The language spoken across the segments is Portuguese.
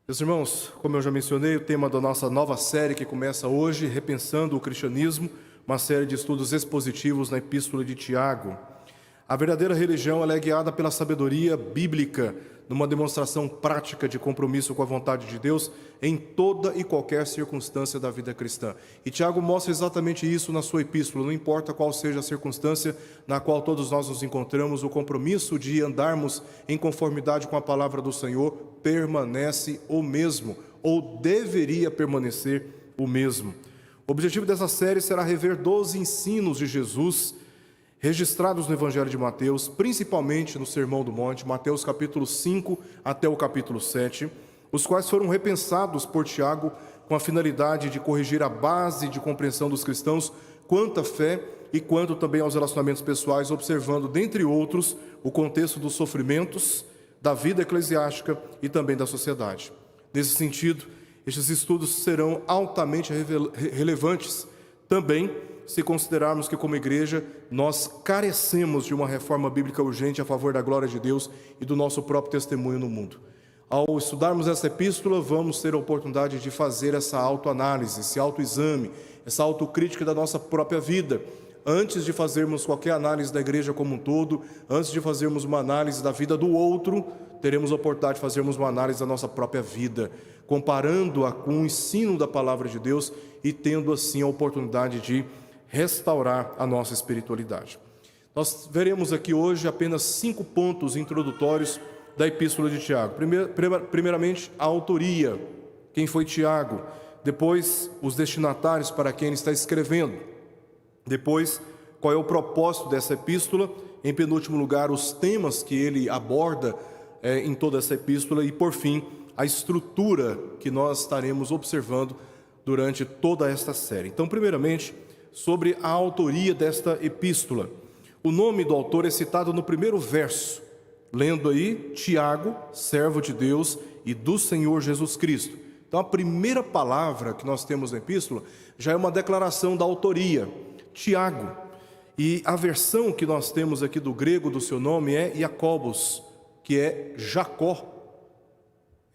Meus irmãos, como eu já mencionei, o tema da nossa nova série que começa hoje, Repensando o Cristianismo, uma série de estudos expositivos na Epístola de Tiago. A verdadeira religião ela é guiada pela sabedoria bíblica, numa demonstração prática de compromisso com a vontade de Deus em toda e qualquer circunstância da vida cristã. E Tiago mostra exatamente isso na sua epístola, não importa qual seja a circunstância na qual todos nós nos encontramos, o compromisso de andarmos em conformidade com a palavra do Senhor permanece o mesmo, ou deveria permanecer o mesmo. O objetivo dessa série será rever 12 ensinos de Jesus registrados no Evangelho de Mateus, principalmente no Sermão do Monte, Mateus capítulo 5 até o capítulo 7, os quais foram repensados por Tiago com a finalidade de corrigir a base de compreensão dos cristãos quanto à fé e quanto também aos relacionamentos pessoais, observando, dentre outros, o contexto dos sofrimentos, da vida eclesiástica e também da sociedade. Nesse sentido, estes estudos serão altamente relevantes também se considerarmos que, como igreja, nós carecemos de uma reforma bíblica urgente a favor da glória de Deus e do nosso próprio testemunho no mundo. Ao estudarmos essa epístola, vamos ter a oportunidade de fazer essa autoanálise, esse autoexame, essa autocrítica da nossa própria vida. Antes de fazermos qualquer análise da igreja como um todo, antes de fazermos uma análise da vida do outro, teremos a oportunidade de fazermos uma análise da nossa própria vida, comparando-a com o ensino da palavra de Deus e tendo assim a oportunidade de restaurar a nossa espiritualidade. Nós veremos aqui hoje apenas 5 pontos introdutórios da Epístola de Tiago. Primeiramente, a autoria, quem foi Tiago. Depois, os destinatários para quem ele está escrevendo. Depois, qual é o propósito dessa epístola. Em penúltimo lugar, os temas que ele aborda em toda essa epístola. E, por fim, a estrutura que nós estaremos observando durante toda esta série. Então, primeiramente, sobre a autoria desta epístola. O nome do autor é citado no primeiro verso, lendo aí, Tiago, servo de Deus e do Senhor Jesus Cristo. Então a primeira palavra que nós temos na epístola já é uma declaração da autoria, Tiago. E a versão que nós temos aqui do grego do seu nome é Jacobos, que é Jacó.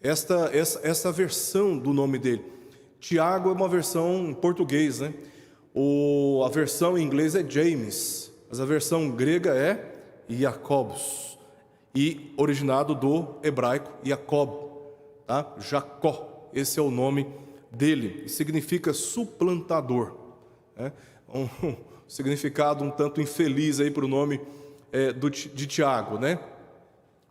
Essa versão do nome dele. Tiago é uma versão em português, né? A versão em inglês é James, mas a versão grega é Jacobos, e originado do hebraico Jacob, tá? Jacó, esse é o nome dele, e significa suplantador, né? Um significado um tanto infeliz aí para o nome de Tiago, né?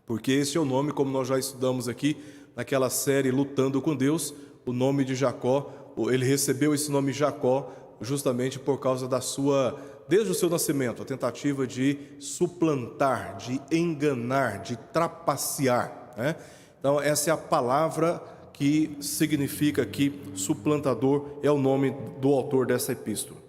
Porque esse é o nome, como nós já estudamos aqui naquela série Lutando com Deus, o nome de Jacó, ele recebeu esse nome Jacó justamente por causa da sua, desde o seu nascimento, a tentativa de suplantar, de enganar, de trapacear, né? Então essa é a palavra que significa que suplantador é o nome do autor dessa epístola.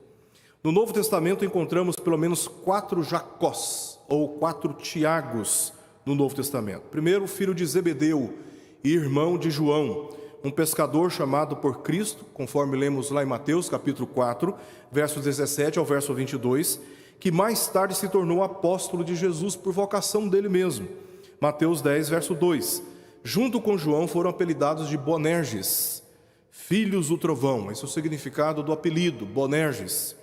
No Novo Testamento encontramos pelo menos 4 Jacós, ou 4 Tiagos no Novo Testamento. Primeiro, filho de Zebedeu e irmão de João, um pescador chamado por Cristo, conforme lemos lá em Mateus capítulo 4, versos 17 ao verso 22, que mais tarde se tornou apóstolo de Jesus por vocação dele mesmo. Mateus 10, verso 2. Junto com João foram apelidados de Boanerges, filhos do trovão. Esse é o significado do apelido, Boanerges,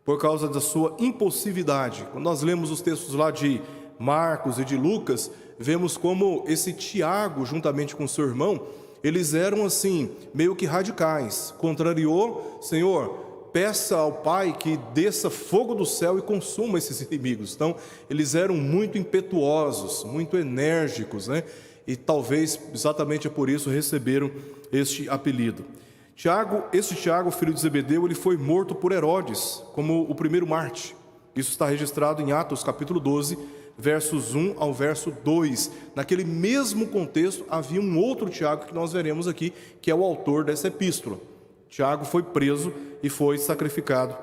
por causa da sua impulsividade. Quando nós lemos os textos lá de Marcos e de Lucas, vemos como esse Tiago, juntamente com seu irmão, eles eram assim, meio que radicais. Contrariou, Senhor, peça ao Pai que desça fogo do céu e consuma esses inimigos. Então, eles eram muito impetuosos, muito enérgicos, né? E talvez exatamente por isso receberam este apelido. Esse Tiago, filho de Zebedeu, ele foi morto por Herodes, como o primeiro Marte. Isso está registrado em Atos capítulo 12, versos 1 ao verso 2. Naquele mesmo contexto, havia um outro Tiago que nós veremos aqui, que é o autor dessa epístola. Tiago foi preso e foi sacrificado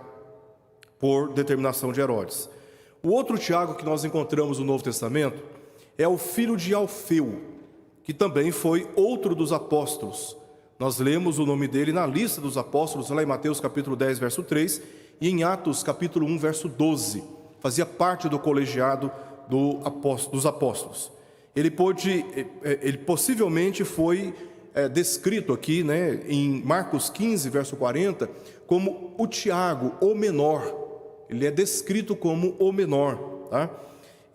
por determinação de Herodes. O outro Tiago que nós encontramos no Novo Testamento é o filho de Alfeu, que também foi outro dos apóstolos. Nós lemos o nome dele na lista dos apóstolos, lá em Mateus capítulo 10, verso 3, e em Atos capítulo 1, verso 12. Fazia parte do colegiado dos apóstolos. Ele possivelmente foi descrito aqui, né, em Marcos 15, verso 40, como o Tiago, o menor. Ele é descrito como o menor, tá?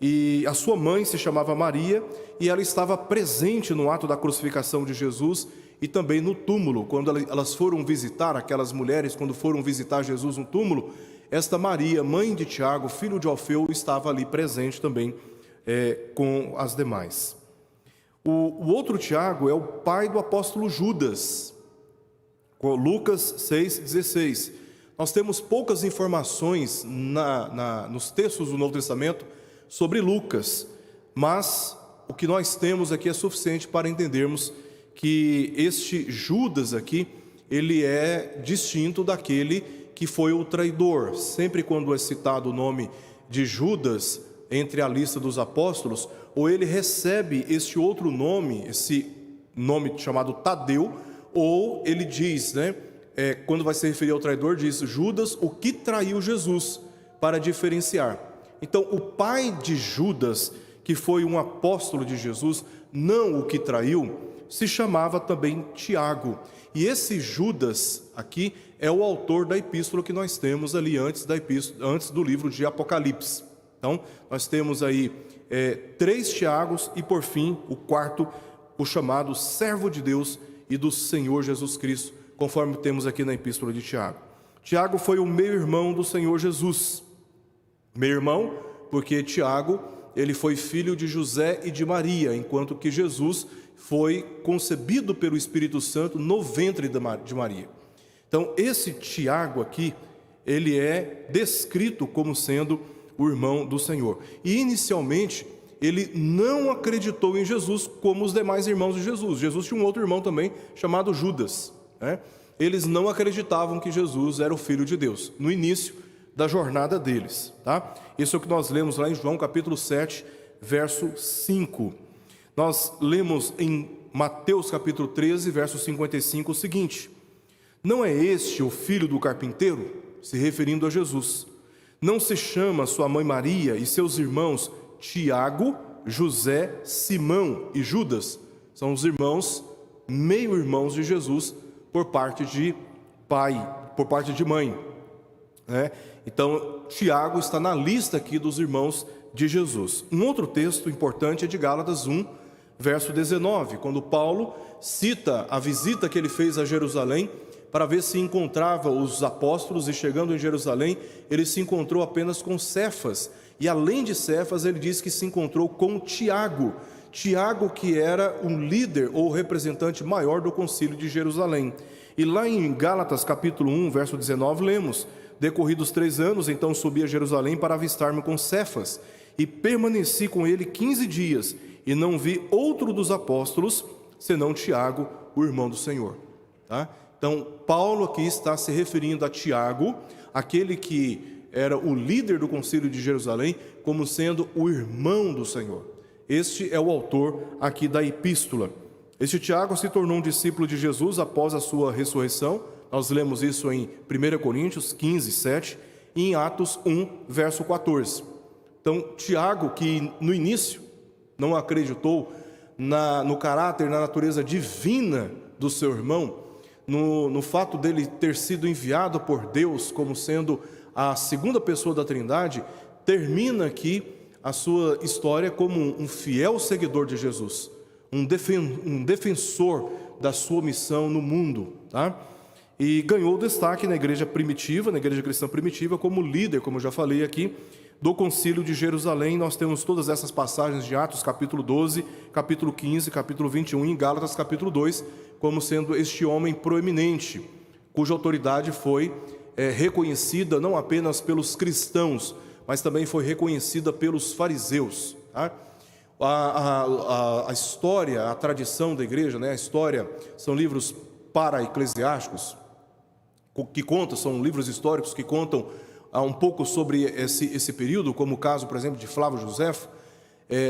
E a sua mãe se chamava Maria, e ela estava presente no ato da crucificação de Jesus e também no túmulo. Quando elas foram visitar, aquelas mulheres, quando foram visitar Jesus no túmulo, esta Maria, mãe de Tiago, filho de Alfeu, estava ali presente também com as demais. O outro Tiago é o pai do apóstolo Judas, Lucas 6,16. Nós temos poucas informações nos textos do Novo Testamento sobre Lucas, mas o que nós temos aqui é suficiente para entendermos que este Judas aqui, ele é distinto daquele que foi o traidor. Sempre quando é citado o nome de Judas entre a lista dos apóstolos, ou ele recebe este outro nome, esse nome chamado Tadeu, ou ele diz, né, quando vai se referir ao traidor, diz Judas, o que traiu Jesus, para diferenciar. Então, o pai de Judas, que foi um apóstolo de Jesus, não o que traiu, se chamava também Tiago. E esse Judas aqui é o autor da epístola que nós temos ali antes do livro de Apocalipse. Então, nós temos aí 3 Tiagos e, por fim, o quarto, o chamado servo de Deus e do Senhor Jesus Cristo, conforme temos aqui na epístola de Tiago. Tiago foi o meio-irmão do Senhor Jesus. Meio-irmão, porque Tiago, ele foi filho de José e de Maria, enquanto que Jesus foi concebido pelo Espírito Santo no ventre de Maria. Então, esse Tiago aqui, ele é descrito como sendo o irmão do Senhor. E, inicialmente, ele não acreditou em Jesus como os demais irmãos de Jesus. Jesus tinha um outro irmão também, chamado Judas, né? Eles não acreditavam que Jesus era o Filho de Deus, no início da jornada deles, tá? Isso é o que nós lemos lá em João capítulo 7, verso 5. Nós lemos em Mateus capítulo 13, verso 55 o seguinte: não é este o filho do carpinteiro? Se referindo a Jesus. Não se chama sua mãe Maria e seus irmãos Tiago, José, Simão e Judas? São os irmãos, meio-irmãos de Jesus, por parte de pai, por parte de mãe, né? Então, Tiago está na lista aqui dos irmãos de Jesus. Um outro texto importante é de Gálatas 1, verso 19, quando Paulo cita a visita que ele fez a Jerusalém para ver se encontrava os apóstolos, e chegando em Jerusalém, ele se encontrou apenas com Cefas, e além de Cefas, ele diz que se encontrou com Tiago, que era um líder ou representante maior do concílio de Jerusalém. E lá em Gálatas capítulo 1, verso 19, lemos: decorridos 3 anos, então subi a Jerusalém para avistar-me com Cefas, e permaneci com ele 15 dias, e não vi outro dos apóstolos, senão Tiago, o irmão do Senhor. Tá? Então, Paulo aqui está se referindo a Tiago, aquele que era o líder do concílio de Jerusalém, como sendo o irmão do Senhor. Este é o autor aqui da epístola. Este Tiago se tornou um discípulo de Jesus após a sua ressurreição. Nós lemos isso em 1 Coríntios 15, 7 e em Atos 1, verso 14. Então, Tiago, que no início não acreditou no caráter, na natureza divina do seu irmão, no fato dele ter sido enviado por Deus como sendo a segunda pessoa da Trindade, termina aqui a sua história como um fiel seguidor de Jesus, um defensor da sua missão no mundo, tá? E ganhou destaque na igreja primitiva, na igreja cristã primitiva, como líder, como eu já falei aqui, do concílio de Jerusalém. Nós temos todas essas passagens de Atos capítulo 12, capítulo 15, capítulo 21 e em Gálatas capítulo 2, como sendo este homem proeminente, cuja autoridade foi reconhecida não apenas pelos cristãos, mas também foi reconhecida pelos fariseus, tá? A história, a tradição da igreja, né? A história são livros para-eclesiásticos, que contam, são livros históricos que contam um pouco sobre esse período, como o caso, por exemplo, de Flávio Josefo,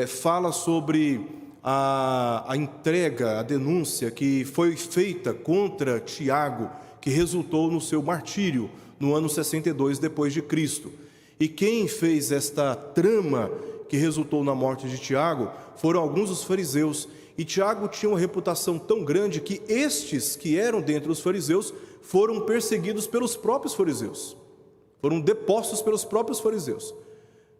fala sobre a entrega, a denúncia que foi feita contra Tiago, que resultou no seu martírio no ano 62 depois de Cristo. E quem fez esta trama que resultou na morte de Tiago foram alguns dos fariseus E Tiago tinha uma reputação tão grande que estes que eram dentre os fariseus foram perseguidos pelos próprios fariseus. Foram depostos pelos próprios fariseus.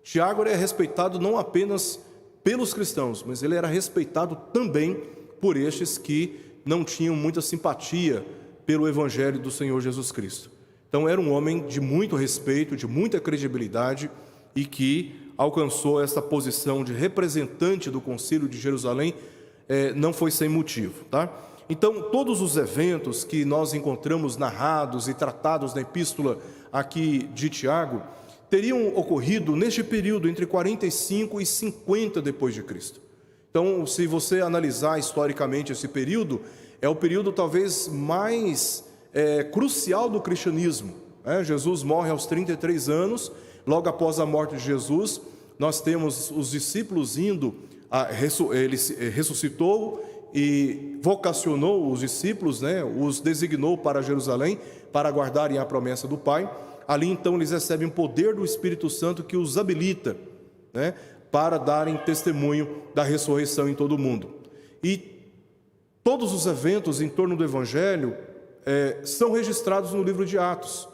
Tiago era respeitado não apenas pelos cristãos, mas ele era respeitado também por estes que não tinham muita simpatia pelo evangelho do Senhor Jesus Cristo. Então era um homem de muito respeito, de muita credibilidade e que alcançou essa posição de representante do Concílio de Jerusalém, não foi sem motivo, tá? Então todos os eventos que nós encontramos narrados e tratados na epístola aqui de Tiago teriam ocorrido neste período entre 45 e 50 depois de Cristo. Então, se você analisar historicamente esse período, é o período talvez mais crucial do cristianismo. Jesus morre aos 33 anos, logo após a morte de Jesus, nós temos os discípulos indo, ele ressuscitou e vocacionou os discípulos, os designou para Jerusalém, para guardarem a promessa do Pai. Ali então eles recebem o poder do Espírito Santo que os habilita, para darem testemunho da ressurreição em todo o mundo. E todos os eventos em torno do Evangelho são registrados no livro de Atos.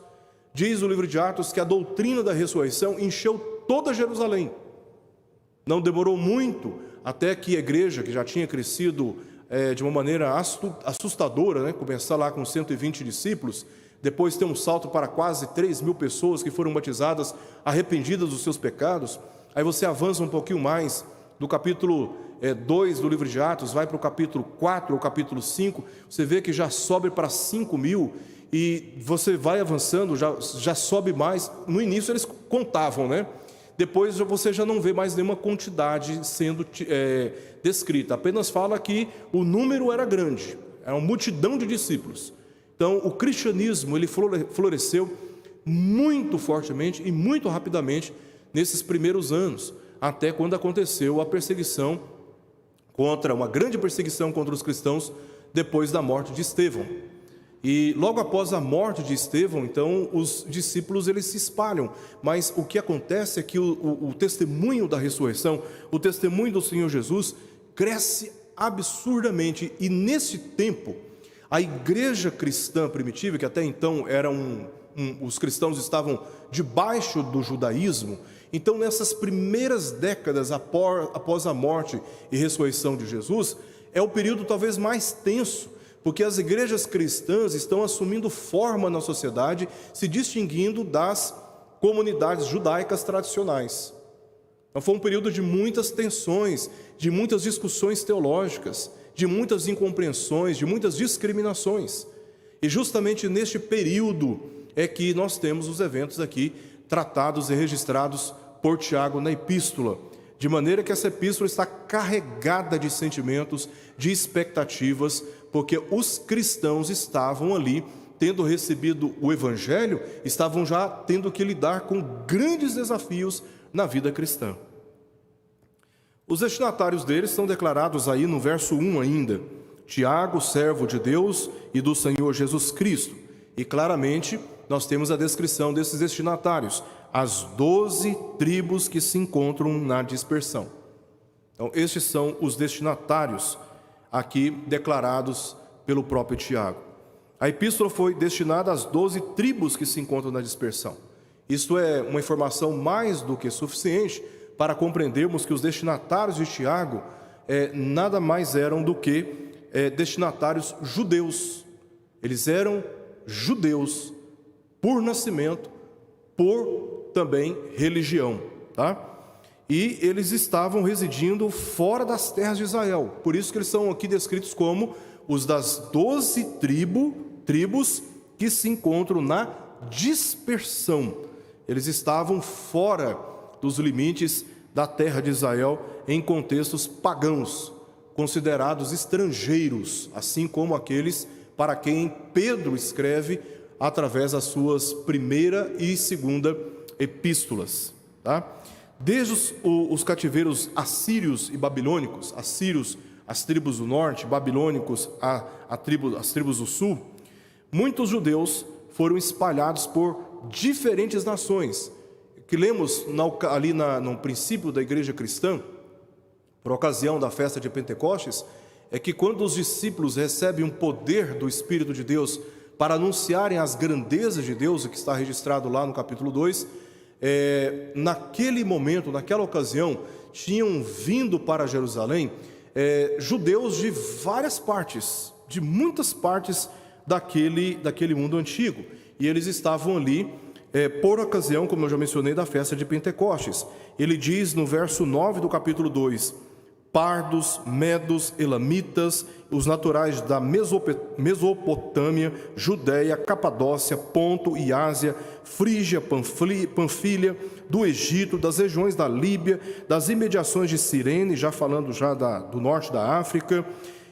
Diz o livro de Atos que a doutrina da ressurreição encheu toda Jerusalém. Não demorou muito até que a igreja, que já tinha crescido de uma maneira assustadora, começar lá com 120 discípulos, depois tem um salto para quase 3.000 pessoas que foram batizadas, arrependidas dos seus pecados. Aí você avança um pouquinho mais, do capítulo 2 do livro de Atos, vai para o capítulo 4 ou capítulo 5, você vê que já sobe para 5.000, e você vai avançando, já sobe mais. No início eles contavam, Depois você já não vê mais nenhuma quantidade sendo descrita, apenas fala que o número era grande, era uma multidão de discípulos. Então, o cristianismo ele floresceu muito fortemente e muito rapidamente nesses primeiros anos, até quando aconteceu a perseguição uma grande perseguição contra os cristãos depois da morte de Estevão. E logo após a morte de Estevão, então, os discípulos eles se espalham. Mas o que acontece é que o testemunho da ressurreição, o testemunho do Senhor Jesus, cresce absurdamente. E nesse tempo, a igreja cristã primitiva, que até então os cristãos estavam debaixo do judaísmo, então nessas primeiras décadas após a morte e ressurreição de Jesus, é o período talvez mais tenso, porque as igrejas cristãs estão assumindo forma na sociedade, se distinguindo das comunidades judaicas tradicionais. Então foi um período de muitas tensões, de muitas discussões teológicas, de muitas incompreensões, de muitas discriminações. E justamente neste período é que nós temos os eventos aqui tratados e registrados por Tiago na epístola, de maneira que essa epístola está carregada de sentimentos, de expectativas, porque os cristãos estavam ali, tendo recebido o Evangelho, estavam já tendo que lidar com grandes desafios na vida cristã. Os destinatários deles são declarados aí no verso 1 ainda: Tiago, servo de Deus e do Senhor Jesus Cristo. E claramente nós temos a descrição desses destinatários, as 12 tribos que se encontram na dispersão. Então estes são os destinatários aqui declarados pelo próprio Tiago. A epístola foi destinada às 12 tribos que se encontram na dispersão. Isto é uma informação mais do que suficiente para compreendermos que os destinatários de Tiago nada mais eram do que destinatários judeus. Eles eram judeus por nascimento, por também religião, tá? E eles estavam residindo fora das terras de Israel. Por isso que eles são aqui descritos como os das 12 tribos que se encontram na dispersão. Eles estavam fora dos limites da terra de Israel, em contextos pagãos, considerados estrangeiros, assim como aqueles para quem Pedro escreve através das suas primeira e segunda epístolas, tá? Desde os cativeiros assírios e babilônicos, assírios, as tribos do norte, babilônicos, as tribos do sul, muitos judeus foram espalhados por diferentes nações, que lemos no princípio da igreja cristã, por ocasião da festa de Pentecostes, é que quando os discípulos recebem um poder do Espírito de Deus para anunciarem as grandezas de Deus, o que está registrado lá no capítulo 2, naquele momento, naquela ocasião, tinham vindo para Jerusalém judeus de várias partes, de muitas partes daquele mundo antigo, e eles estavam ali por ocasião, como eu já mencionei, da festa de Pentecostes. Ele diz no verso 9 do capítulo 2: pardos, medos, elamitas, os naturais da Mesopotâmia, Judéia, Capadócia, Ponto e Ásia, Frígia, Panfilha, do Egito, das regiões da Líbia, das imediações de Cirene, já falando do norte da África,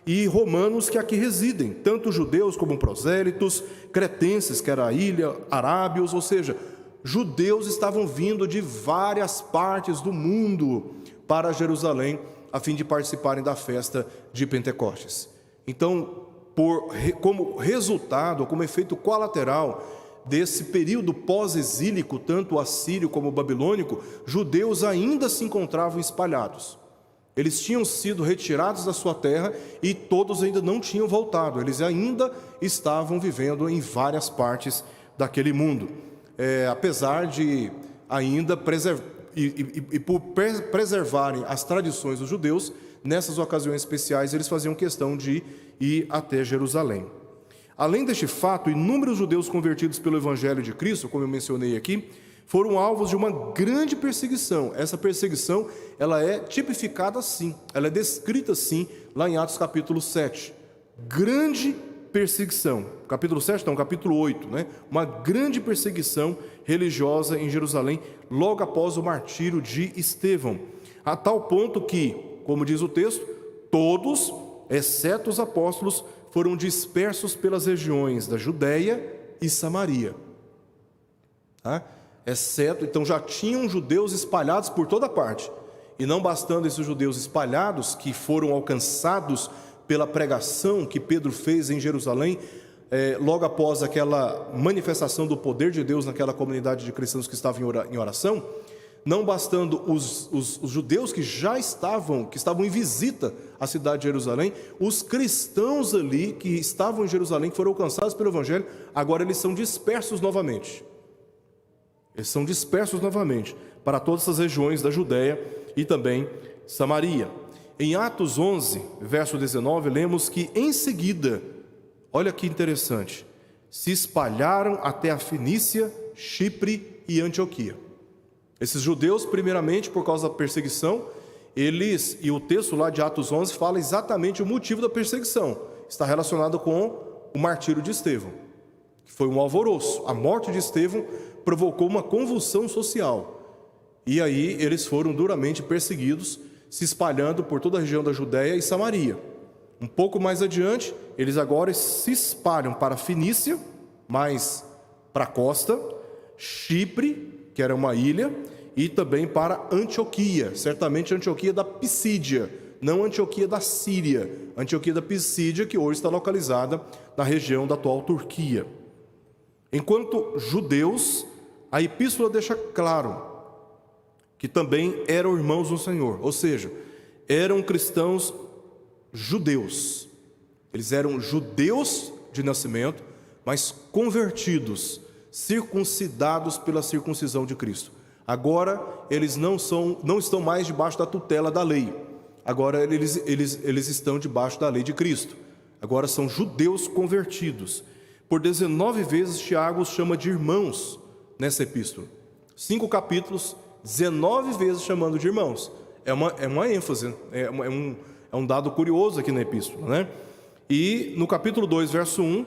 e romanos que aqui residem, tanto judeus como prosélitos, cretenses, que era a ilha, arábios, ou seja, judeus estavam vindo de várias partes do mundo para Jerusalém, a fim de participarem da festa de Pentecostes. Então, como resultado, como efeito colateral desse período pós-exílico, tanto assírio como babilônico, judeus ainda se encontravam espalhados. Eles tinham sido retirados da sua terra e todos ainda não tinham voltado. Eles ainda estavam vivendo em várias partes daquele mundo. Apesar de ainda por preservarem as tradições dos judeus, nessas ocasiões especiais eles faziam questão de ir até Jerusalém. Além deste fato, inúmeros judeus convertidos pelo Evangelho de Cristo, como eu mencionei aqui, foram alvos de uma grande perseguição. Essa perseguição, ela é tipificada assim, ela é descrita assim, lá em Atos capítulo 7. Grande perseguição. Capítulo 7, não, capítulo 8, né? Uma grande perseguição religiosa em Jerusalém, logo após o martírio de Estevão. A tal ponto que, como diz o texto, todos, exceto os apóstolos, foram dispersos pelas regiões da Judéia e Samaria. Então já tinham judeus espalhados por toda parte. E não bastando esses judeus espalhados, que foram alcançados pela pregação que Pedro fez em Jerusalém, logo após aquela manifestação do poder de Deus naquela comunidade de cristãos que estavam em oração, não bastando os judeus que estavam em visita à cidade de Jerusalém, os cristãos ali que estavam em Jerusalém, que foram alcançados pelo Evangelho, agora eles são dispersos novamente. Eles são dispersos novamente para todas as regiões da Judéia e também Samaria. Em Atos 11, verso 19, lemos que em seguida, olha que interessante, se espalharam até a Fenícia, Chipre e Antioquia. Esses judeus, primeiramente, por causa da perseguição, e o texto lá de Atos 11 fala exatamente o motivo da perseguição. Está relacionado com o martírio de Estevão, que foi um alvoroço. A morte de Estevão provocou uma convulsão social. E aí eles foram duramente perseguidos, se espalhando por toda a região da Judéia e Samaria. Um pouco mais adiante, eles agora se espalham para a Fenícia, mais para a costa, Chipre, que era uma ilha, e também para Antioquia, certamente Antioquia da Pisídia, não Antioquia da Síria, Antioquia da Pisídia, que hoje está localizada na região da atual Turquia. Enquanto judeus, a epístola deixa claro que também eram irmãos no Senhor, ou seja, eram cristãos judeus. Eles eram judeus de nascimento, mas convertidos, circuncidados pela circuncisão de Cristo. Agora eles não estão mais debaixo da tutela da lei. Agora eles estão debaixo da lei de Cristo. Agora são judeus convertidos. Por 19 vezes Tiago os chama de irmãos nessa epístola. 5 capítulos, 19 vezes chamando de irmãos. É uma ênfase, é um dado curioso aqui na epístola, né? E no capítulo 2, verso 1,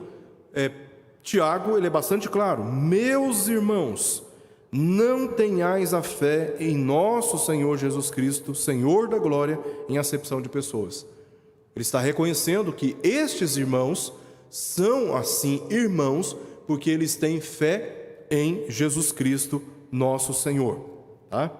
Tiago, ele é bastante claro: meus irmãos, não tenhais a fé em nosso Senhor Jesus Cristo, Senhor da glória, em acepção de pessoas. Ele está reconhecendo que estes irmãos são assim irmãos porque eles têm fé em Jesus Cristo, nosso Senhor. Tá?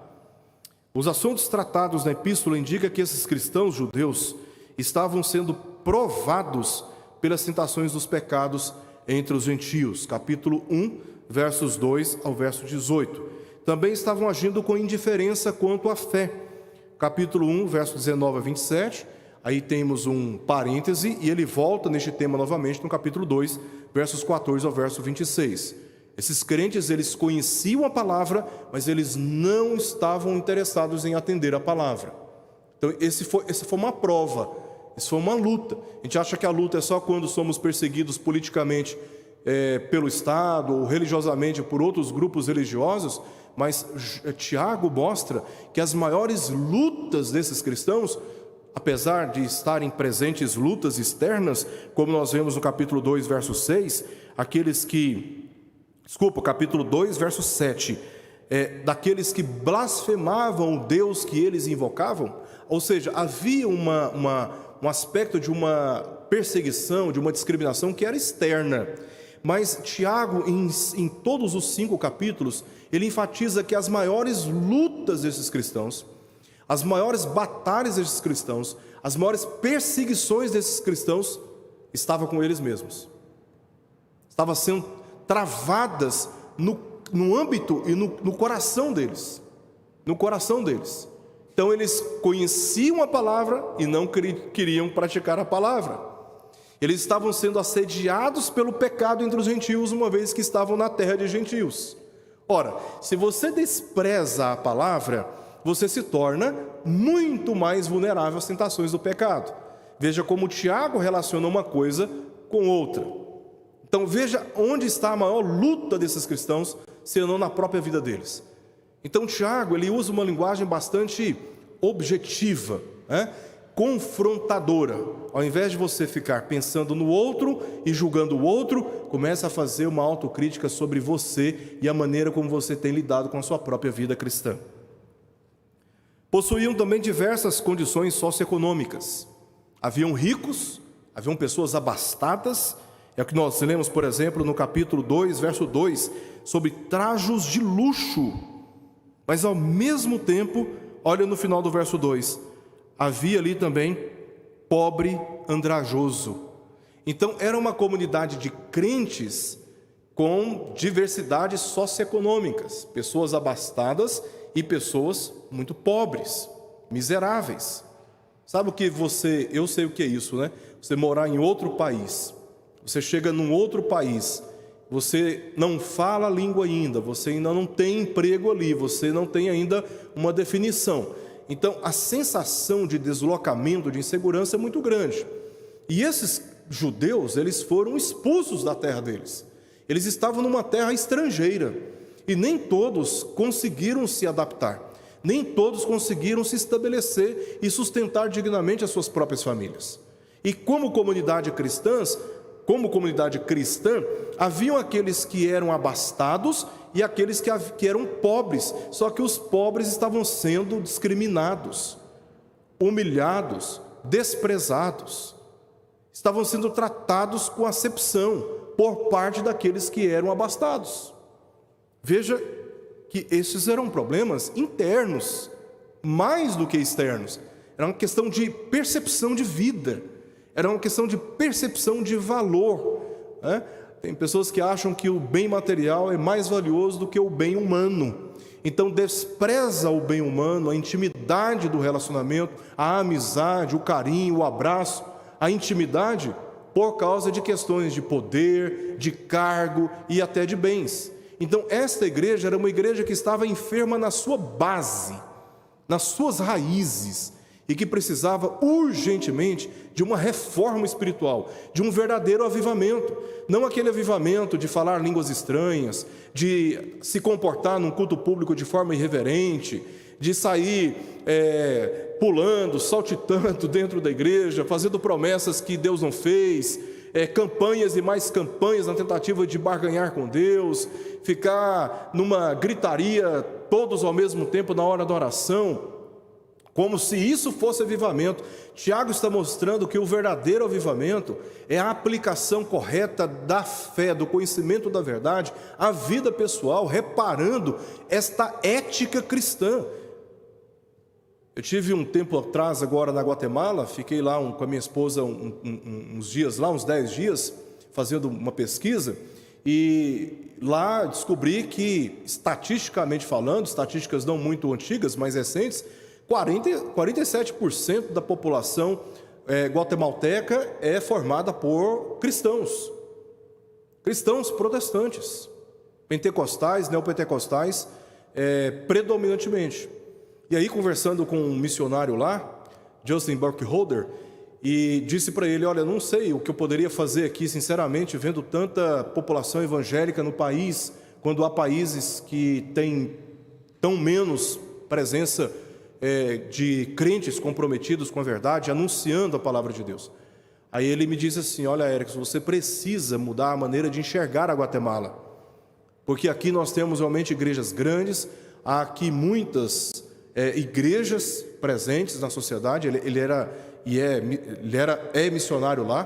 Os assuntos tratados na epístola indicam que esses cristãos judeus estavam sendo provados pelas tentações dos pecados entre os gentios. Capítulo 1, versos 2 ao verso 18. Também estavam agindo com indiferença quanto à fé. Capítulo 1, verso 19 a 27. Aí temos um parêntese e ele volta neste tema novamente no capítulo 2, versos 14 ao verso 26. Esses crentes, eles conheciam a palavra, mas eles não estavam interessados em atender a palavra. Então, essa foi uma prova, isso foi uma luta. A gente acha que a luta é só quando somos perseguidos politicamente pelo Estado ou religiosamente por outros grupos religiosos, mas Tiago mostra que as maiores lutas desses cristãos, apesar de estarem presentes lutas externas, como nós vemos no capítulo 2, verso 6, capítulo 2, verso 7, daqueles que blasfemavam o Deus que eles invocavam, ou seja, havia um aspecto de uma perseguição, de uma discriminação que era externa. Mas Tiago, em todos os 5 capítulos, ele enfatiza que as maiores lutas desses cristãos, as maiores batalhas desses cristãos, as maiores perseguições desses cristãos, estavam com eles mesmos. Estavam sendo travadas no âmbito e no coração deles. No coração deles. Então eles conheciam a palavra e não queriam praticar a palavra. Eles estavam sendo assediados pelo pecado entre os gentios, uma vez que estavam na terra de gentios. Ora, se você despreza a palavra, você se torna muito mais vulnerável às tentações do pecado. Veja como Tiago relaciona uma coisa com outra. Então veja onde está a maior luta desses cristãos, senão na própria vida deles. Então Tiago, ele usa uma linguagem bastante objetiva, confrontadora. Ao invés de você ficar pensando no outro e julgando o outro, começa a fazer uma autocrítica sobre você e a maneira como você tem lidado com a sua própria vida cristã. Possuíam também diversas condições socioeconômicas. Haviam ricos, haviam pessoas abastadas. É o que nós lemos, por exemplo, no capítulo 2, verso 2, sobre trajos de luxo. Mas ao mesmo tempo, olha no final do verso 2, havia ali também pobre andrajoso. Então era uma comunidade de crentes com diversidades socioeconômicas, pessoas abastadas e pessoas muito pobres, miseráveis. Sabe o que eu sei o que é isso, né? Você morar em outro país, você chega num outro país, você não fala a língua ainda, você ainda não tem emprego ali, você não tem ainda uma definição. Então a sensação de deslocamento, de insegurança é muito grande. E esses judeus, eles foram expulsos da terra deles. Eles estavam numa terra estrangeira e nem todos conseguiram se adaptar, nem todos conseguiram se estabelecer e sustentar dignamente as suas próprias famílias. E como comunidade cristã, haviam aqueles que eram abastados e aqueles que eram pobres, só que os pobres estavam sendo discriminados, humilhados, desprezados, estavam sendo tratados com acepção por parte daqueles que eram abastados. Veja que esses eram problemas internos, mais do que externos. Era uma questão de percepção de vida, era uma questão de percepção de valor, Tem pessoas que acham que o bem material é mais valioso do que o bem humano. Então despreza o bem humano, a intimidade do relacionamento, a amizade, o carinho, o abraço, a intimidade, por causa de questões de poder, de cargo e até de bens. Então esta igreja era uma igreja que estava enferma na sua base, nas suas raízes, e que precisava urgentemente de uma reforma espiritual, de um verdadeiro avivamento. Não aquele avivamento de falar línguas estranhas, de se comportar num culto público de forma irreverente, de sair pulando, saltitando dentro da igreja, fazendo promessas que Deus não fez, campanhas e mais campanhas na tentativa de barganhar com Deus, ficar numa gritaria todos ao mesmo tempo na hora da oração, como se isso fosse avivamento. Tiago está mostrando que o verdadeiro avivamento é a aplicação correta da fé, do conhecimento da verdade, à vida pessoal, reparando esta ética cristã. Eu tive um tempo atrás agora na Guatemala, fiquei lá com a minha esposa uns dias lá, uns 10 dias, fazendo uma pesquisa, e lá descobri que, estatisticamente falando, estatísticas não muito antigas, mas recentes, 47% da população guatemalteca é formada por cristãos protestantes, pentecostais, neopentecostais, predominantemente. E aí, conversando com um missionário lá, Justin Burkholder, e disse para ele: olha, não sei o que eu poderia fazer aqui, sinceramente, vendo tanta população evangélica no país, quando há países que têm tão menos presença de crentes comprometidos com a verdade, anunciando a palavra de Deus. Aí ele me disse assim: olha, Erickson, você precisa mudar a maneira de enxergar a Guatemala, porque aqui nós temos realmente igrejas grandes, há aqui muitas igrejas presentes na sociedade. Ele é missionário lá,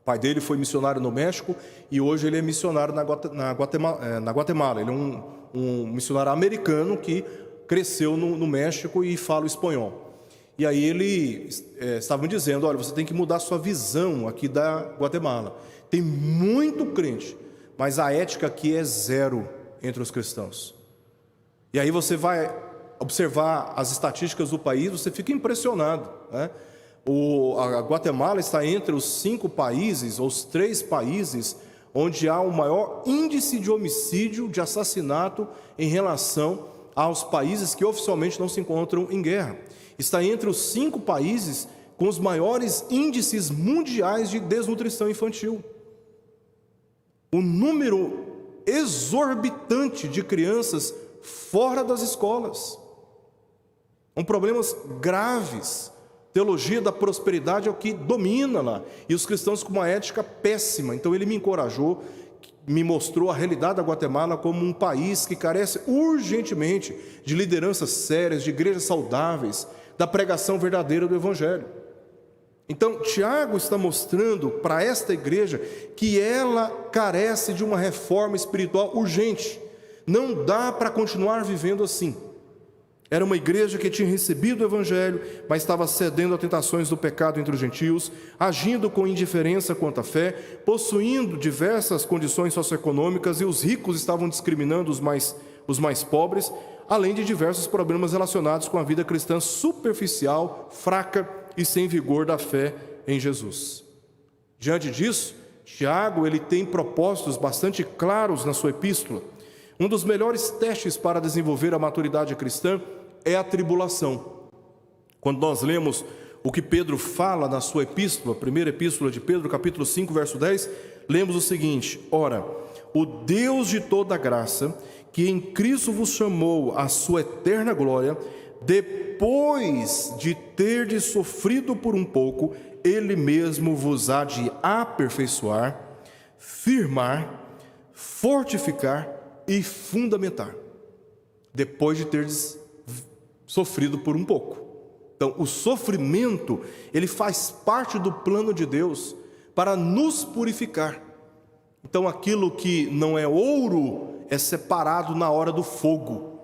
o pai dele foi missionário no México, e hoje ele é missionário na Guatemala. Ele é um missionário americano que cresceu no México e fala o espanhol. E aí ele estava me dizendo: olha, você tem que mudar a sua visão aqui da Guatemala. Tem muito crente, mas a ética aqui é zero entre os cristãos. E aí você vai observar as estatísticas do país, você fica impressionado, né? A Guatemala está entre os 5 países, ou os 3 países, onde há o maior índice de homicídio, de assassinato, em relação aos países que oficialmente não se encontram em guerra. Está entre os 5 países com os maiores índices mundiais de desnutrição infantil. O número exorbitante de crianças fora das escolas. São problemas graves. Teologia da prosperidade é o que domina lá, e os cristãos com uma ética péssima. Então ele me encorajou, me mostrou a realidade da Guatemala como um país que carece urgentemente de lideranças sérias, de igrejas saudáveis, da pregação verdadeira do Evangelho. Então Tiago está mostrando para esta igreja que ela carece de uma reforma espiritual urgente. Não dá para continuar vivendo assim. Era uma igreja que tinha recebido o Evangelho, mas estava cedendo a tentações do pecado entre os gentios, agindo com indiferença quanto à fé, possuindo diversas condições socioeconômicas, e os ricos estavam discriminando os mais pobres, além de diversos problemas relacionados com a vida cristã superficial, fraca e sem vigor da fé em Jesus. Diante disso, Tiago ele tem propósitos bastante claros na sua epístola. Um dos melhores testes para desenvolver a maturidade cristã é a tribulação. Quando nós lemos o que Pedro fala na sua epístola, primeira epístola de Pedro, capítulo 5, verso 10, lemos o seguinte: ora, o Deus de toda graça, que em Cristo vos chamou à sua eterna glória, depois de terdes sofrido por um pouco, Ele mesmo vos há de aperfeiçoar, firmar, fortificar e fundamentar. Depois de terdes sofrido por um pouco. Então, o sofrimento, ele faz parte do plano de Deus para nos purificar. Então, aquilo que não é ouro é separado na hora do fogo.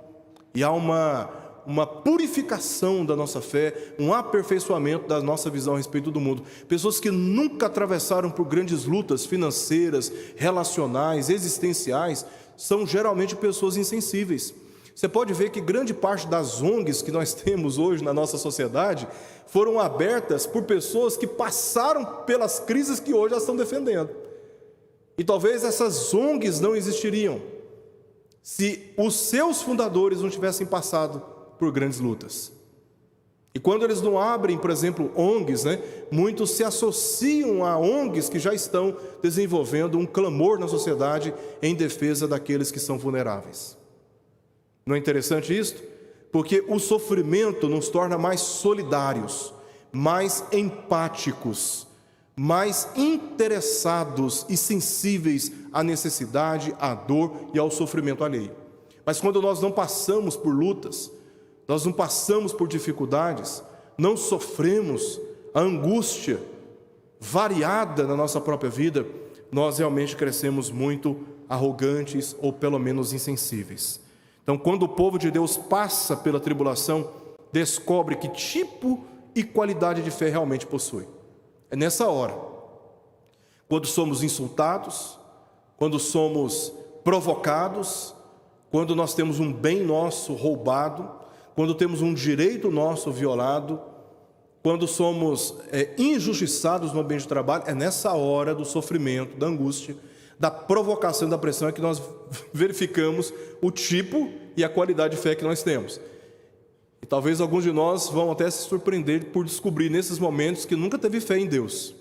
E há uma purificação da nossa fé, um aperfeiçoamento da nossa visão a respeito do mundo. Pessoas que nunca atravessaram por grandes lutas financeiras, relacionais, existenciais, são geralmente pessoas insensíveis. Você pode ver que grande parte das ONGs que nós temos hoje na nossa sociedade foram abertas por pessoas que passaram pelas crises que hoje elas estão defendendo. E talvez essas ONGs não existiriam se os seus fundadores não tivessem passado por grandes lutas. E quando eles não abrem, por exemplo, ONGs, muitos se associam a ONGs que já estão desenvolvendo um clamor na sociedade em defesa daqueles que são vulneráveis. Não é interessante isso? Porque o sofrimento nos torna mais solidários, mais empáticos, mais interessados e sensíveis à necessidade, à dor e ao sofrimento alheio. Mas quando nós não passamos por lutas, nós não passamos por dificuldades, não sofremos a angústia variada na nossa própria vida, nós realmente crescemos muito arrogantes ou pelo menos insensíveis. Então, quando o povo de Deus passa pela tribulação, descobre que tipo e qualidade de fé realmente possui. É nessa hora, quando somos insultados, quando somos provocados, quando nós temos um bem nosso roubado, quando temos um direito nosso violado, quando somos injustiçados no ambiente de trabalho, é nessa hora do sofrimento, da angústia, da provocação e da pressão é que nós verificamos o tipo e a qualidade de fé que nós temos. E talvez alguns de nós vão até se surpreender por descobrir nesses momentos que nunca teve fé em Deus.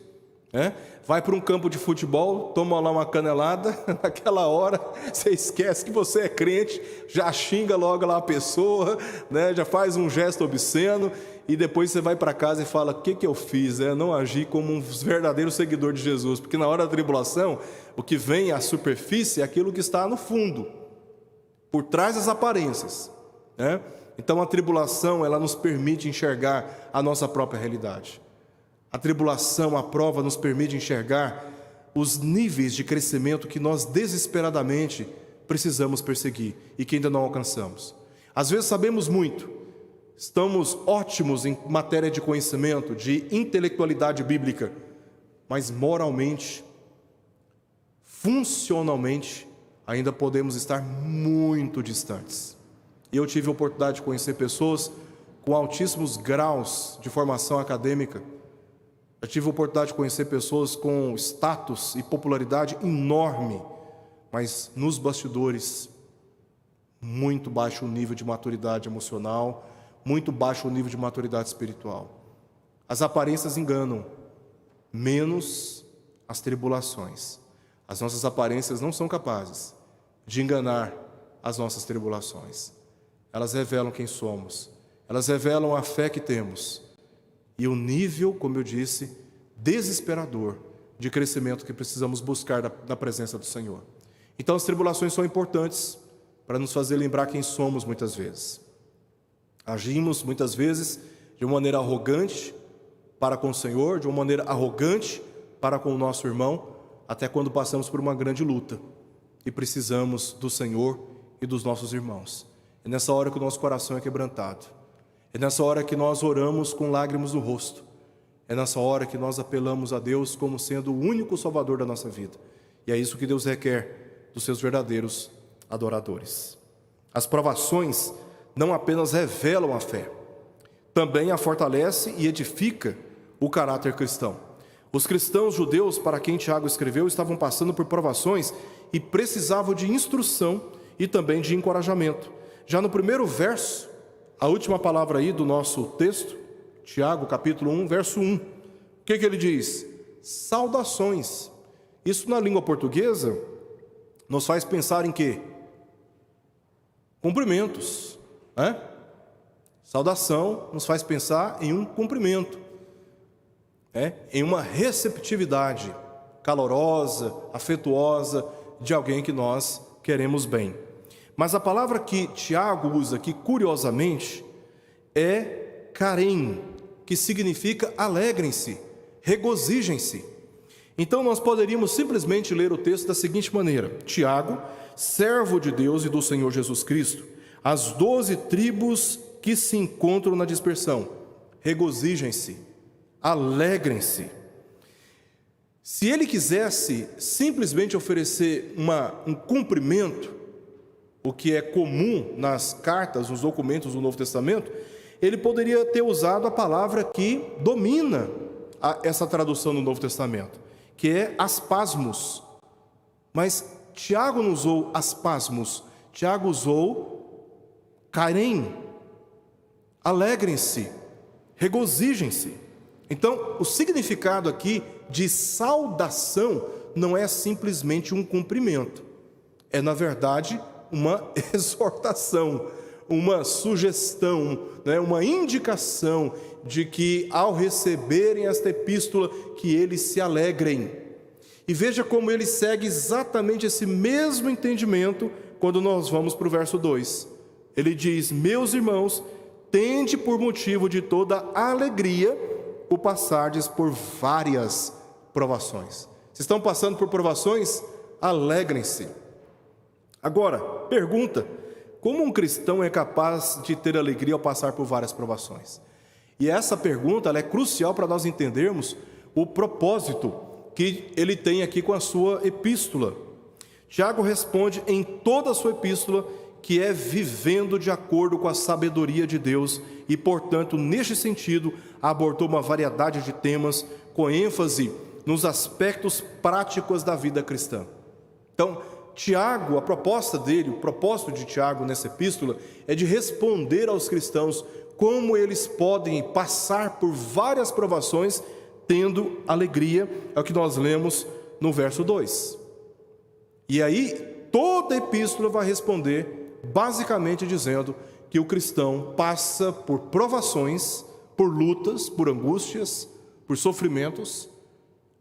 Vai para um campo de futebol, toma lá uma canelada, naquela hora você esquece que você é crente, já xinga logo lá a pessoa, já faz um gesto obsceno, e depois você vai para casa e fala: o que eu fiz? Não agi como um verdadeiro seguidor de Jesus, porque na hora da tribulação, o que vem à superfície é aquilo que está no fundo, por trás das aparências. Então a tribulação, ela nos permite enxergar a nossa própria realidade. A tribulação, a prova, nos permite enxergar os níveis de crescimento que nós desesperadamente precisamos perseguir e que ainda não alcançamos. Às vezes sabemos muito, estamos ótimos em matéria de conhecimento, de intelectualidade bíblica, mas moralmente, funcionalmente, ainda podemos estar muito distantes. Eu tive a oportunidade de conhecer pessoas com altíssimos graus de formação acadêmica. Eu tive a oportunidade de conhecer pessoas com status e popularidade enorme, mas nos bastidores, muito baixo o nível de maturidade emocional, muito baixo o nível de maturidade espiritual. As aparências enganam, menos as tribulações. As nossas aparências não são capazes de enganar as nossas tribulações. Elas revelam quem somos, elas revelam a fé que temos e o nível, como eu disse, desesperador de crescimento que precisamos buscar na presença do Senhor. Então as tribulações são importantes para nos fazer lembrar quem somos muitas vezes. Agimos muitas vezes de uma maneira arrogante para com o Senhor, de uma maneira arrogante para com o nosso irmão, até quando passamos por uma grande luta e precisamos do Senhor e dos nossos irmãos. É nessa hora que o nosso coração é quebrantado. É nessa hora que nós oramos com lágrimas no rosto. É nessa hora que nós apelamos a Deus como sendo o único Salvador da nossa vida. E é isso que Deus requer dos seus verdadeiros adoradores. As provações não apenas revelam a fé, também a fortalece e edifica o caráter cristão. Os cristãos judeus para quem Tiago escreveu estavam passando por provações e precisavam de instrução e também de encorajamento. Já no primeiro verso, a última palavra aí do nosso texto, Tiago, capítulo 1, verso 1. O que ele diz? Saudações. Isso na língua portuguesa nos faz pensar em quê? Cumprimentos. Saudação nos faz pensar em um cumprimento, em uma receptividade calorosa, afetuosa de alguém que nós queremos bem. Mas a palavra que Tiago usa aqui, curiosamente, é karem, que significa alegrem-se, regozijem-se. Então nós poderíamos simplesmente ler o texto da seguinte maneira: Tiago, servo de Deus e do Senhor Jesus Cristo, as 12 tribos que se encontram na dispersão, regozijem-se, alegrem-se. Se ele quisesse simplesmente oferecer um cumprimento, o que é comum nas cartas, nos documentos do Novo Testamento, ele poderia ter usado a palavra que domina essa tradução no Novo Testamento, que é aspasmos. Mas Tiago não usou aspasmos, Tiago usou karem, alegrem-se, regozijem-se. Então, o significado aqui de saudação não é simplesmente um cumprimento, é na verdade uma exortação, uma sugestão, uma indicação de que ao receberem esta epístola, que eles se alegrem. E veja como ele segue exatamente esse mesmo entendimento quando nós vamos para o verso 2. Ele diz: meus irmãos, tende por motivo de toda alegria o passardes por várias provações. Vocês estão passando por provações? Alegrem-se. Agora, pergunta: como um cristão é capaz de ter alegria ao passar por várias provações? E essa pergunta ela é crucial para nós entendermos o propósito que ele tem aqui com a sua epístola. Tiago responde em toda a sua epístola que é vivendo de acordo com a sabedoria de Deus e, portanto, neste sentido, abordou uma variedade de temas com ênfase nos aspectos práticos da vida cristã. Então, Tiago, a proposta dele, o propósito de Tiago nessa epístola é de responder aos cristãos como eles podem passar por várias provações tendo alegria, é o que nós lemos no verso 2. E aí, toda a epístola vai responder basicamente dizendo que o cristão passa por provações, por lutas, por angústias, por sofrimentos,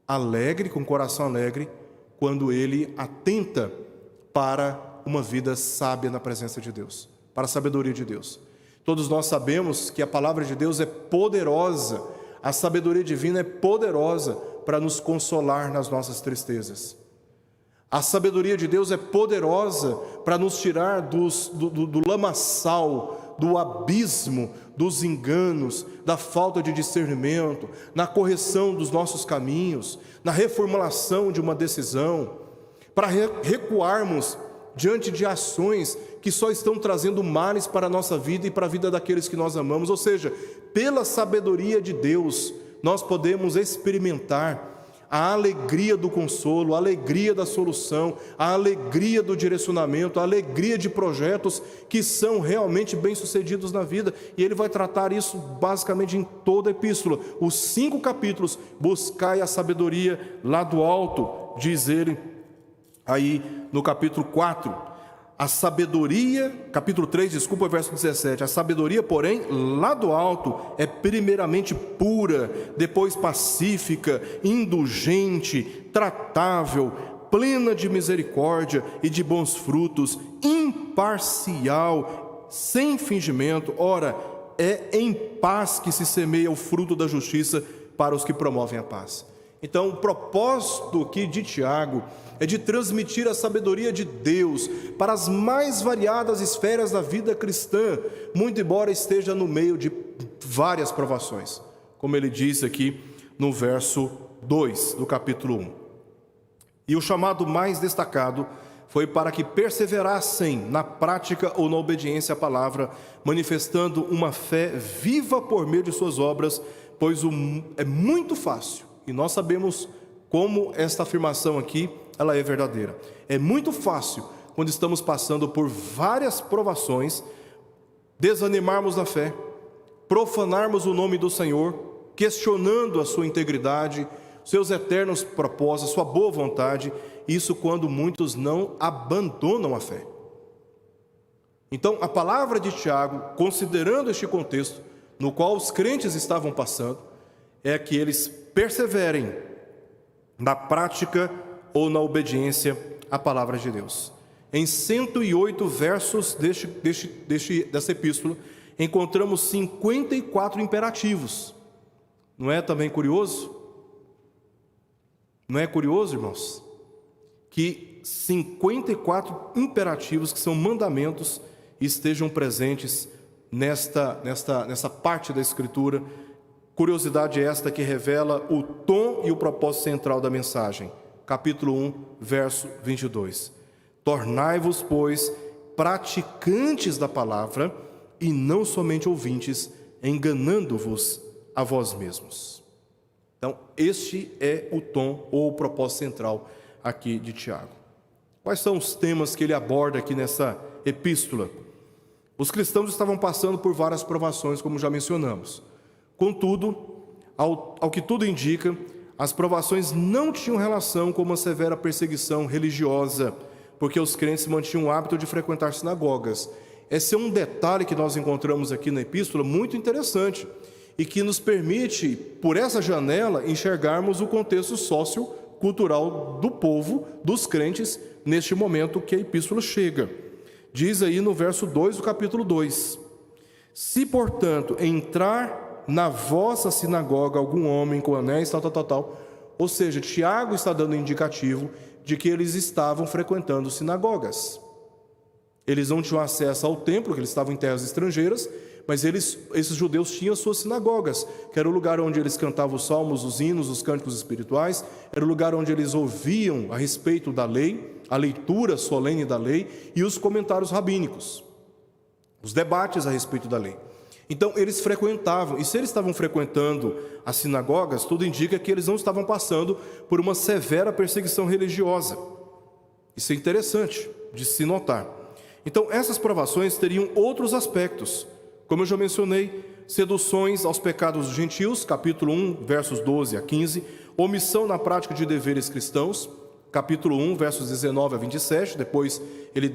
alegre, com coração alegre, quando ele atenta para uma vida sábia na presença de Deus, para a sabedoria de Deus. Todos nós sabemos que a palavra de Deus é poderosa, a sabedoria divina é poderosa para nos consolar nas nossas tristezas. A sabedoria de Deus é poderosa para nos tirar do lamaçal, do abismo, dos enganos, da falta de discernimento, na correção dos nossos caminhos, na reformulação de uma decisão, para recuarmos diante de ações que só estão trazendo males para a nossa vida e para a vida daqueles que nós amamos. Ou seja, pela sabedoria de Deus, nós podemos experimentar a alegria do consolo, a alegria da solução, a alegria do direcionamento, a alegria de projetos que são realmente bem-sucedidos na vida. E ele vai tratar isso basicamente em toda a epístola. Os 5 capítulos, buscai a sabedoria lá do alto, diz ele aí no capítulo 4. A sabedoria, capítulo 3, desculpa, verso 17. A sabedoria, porém, lá do alto, é primeiramente pura, depois pacífica, indulgente, tratável, plena de misericórdia e de bons frutos, imparcial, sem fingimento. Ora, é em paz que se semeia o fruto da justiça para os que promovem a paz. Então, o propósito aqui de Tiago é de transmitir a sabedoria de Deus para as mais variadas esferas da vida cristã, muito embora esteja no meio de várias provações, como ele diz aqui no verso 2 do capítulo 1. E o chamado mais destacado foi para que perseverassem na prática ou na obediência à palavra, manifestando uma fé viva por meio de suas obras, pois é muito fácil, e nós sabemos como esta afirmação aqui ela é verdadeira. É muito fácil, quando estamos passando por várias provações, desanimarmos na fé, profanarmos o nome do Senhor, questionando a sua integridade, seus eternos propósitos, sua boa vontade. Isso quando muitos não abandonam a fé. Então, a palavra de Tiago, considerando este contexto no qual os crentes estavam passando, é que eles perseverem na prática ou na obediência à palavra de Deus. Em 108 versos dessa epístola, encontramos 54 imperativos. Não é também curioso? Não é curioso, irmãos? Que 54 imperativos, que são mandamentos, estejam presentes nessa parte da Escritura. Curiosidade esta que revela o tom e o propósito central da mensagem. Capítulo 1, verso 22. Tornai-vos, pois, praticantes da palavra e não somente ouvintes, enganando-vos a vós mesmos. Então, este é o tom ou o propósito central aqui de Tiago. Quais são os temas que ele aborda aqui nessa epístola? Os cristãos estavam passando por várias provações, como já mencionamos. Contudo, ao que tudo indica, as provações não tinham relação com uma severa perseguição religiosa, porque os crentes mantinham o hábito de frequentar sinagogas. Esse é um detalhe que nós encontramos aqui na epístola muito interessante e que nos permite, por essa janela, enxergarmos o contexto sociocultural do povo, dos crentes, neste momento que a epístola chega. Diz aí no verso 2 do capítulo 2: se, portanto, entrar na vossa sinagoga algum homem com anéis, tal. Ou seja, Tiago está dando indicativo de que eles estavam frequentando sinagogas. Eles não tinham acesso ao templo, porque eles estavam em terras estrangeiras, Mas esses judeus tinham suas sinagogas, que era o lugar onde eles cantavam os salmos, os hinos, os cânticos espirituais, era o lugar onde eles ouviam a respeito da lei, a leitura solene da lei e os comentários rabínicos, os debates a respeito da lei. Então eles frequentavam, e se eles estavam frequentando as sinagogas, tudo indica que eles não estavam passando por uma severa perseguição religiosa. Isso é interessante de se notar. Então essas provações teriam outros aspectos, como eu já mencionei: seduções aos pecados dos gentios, capítulo 1, versos 12 a 15, omissão na prática de deveres cristãos, capítulo 1, versos 19 a 27, depois ele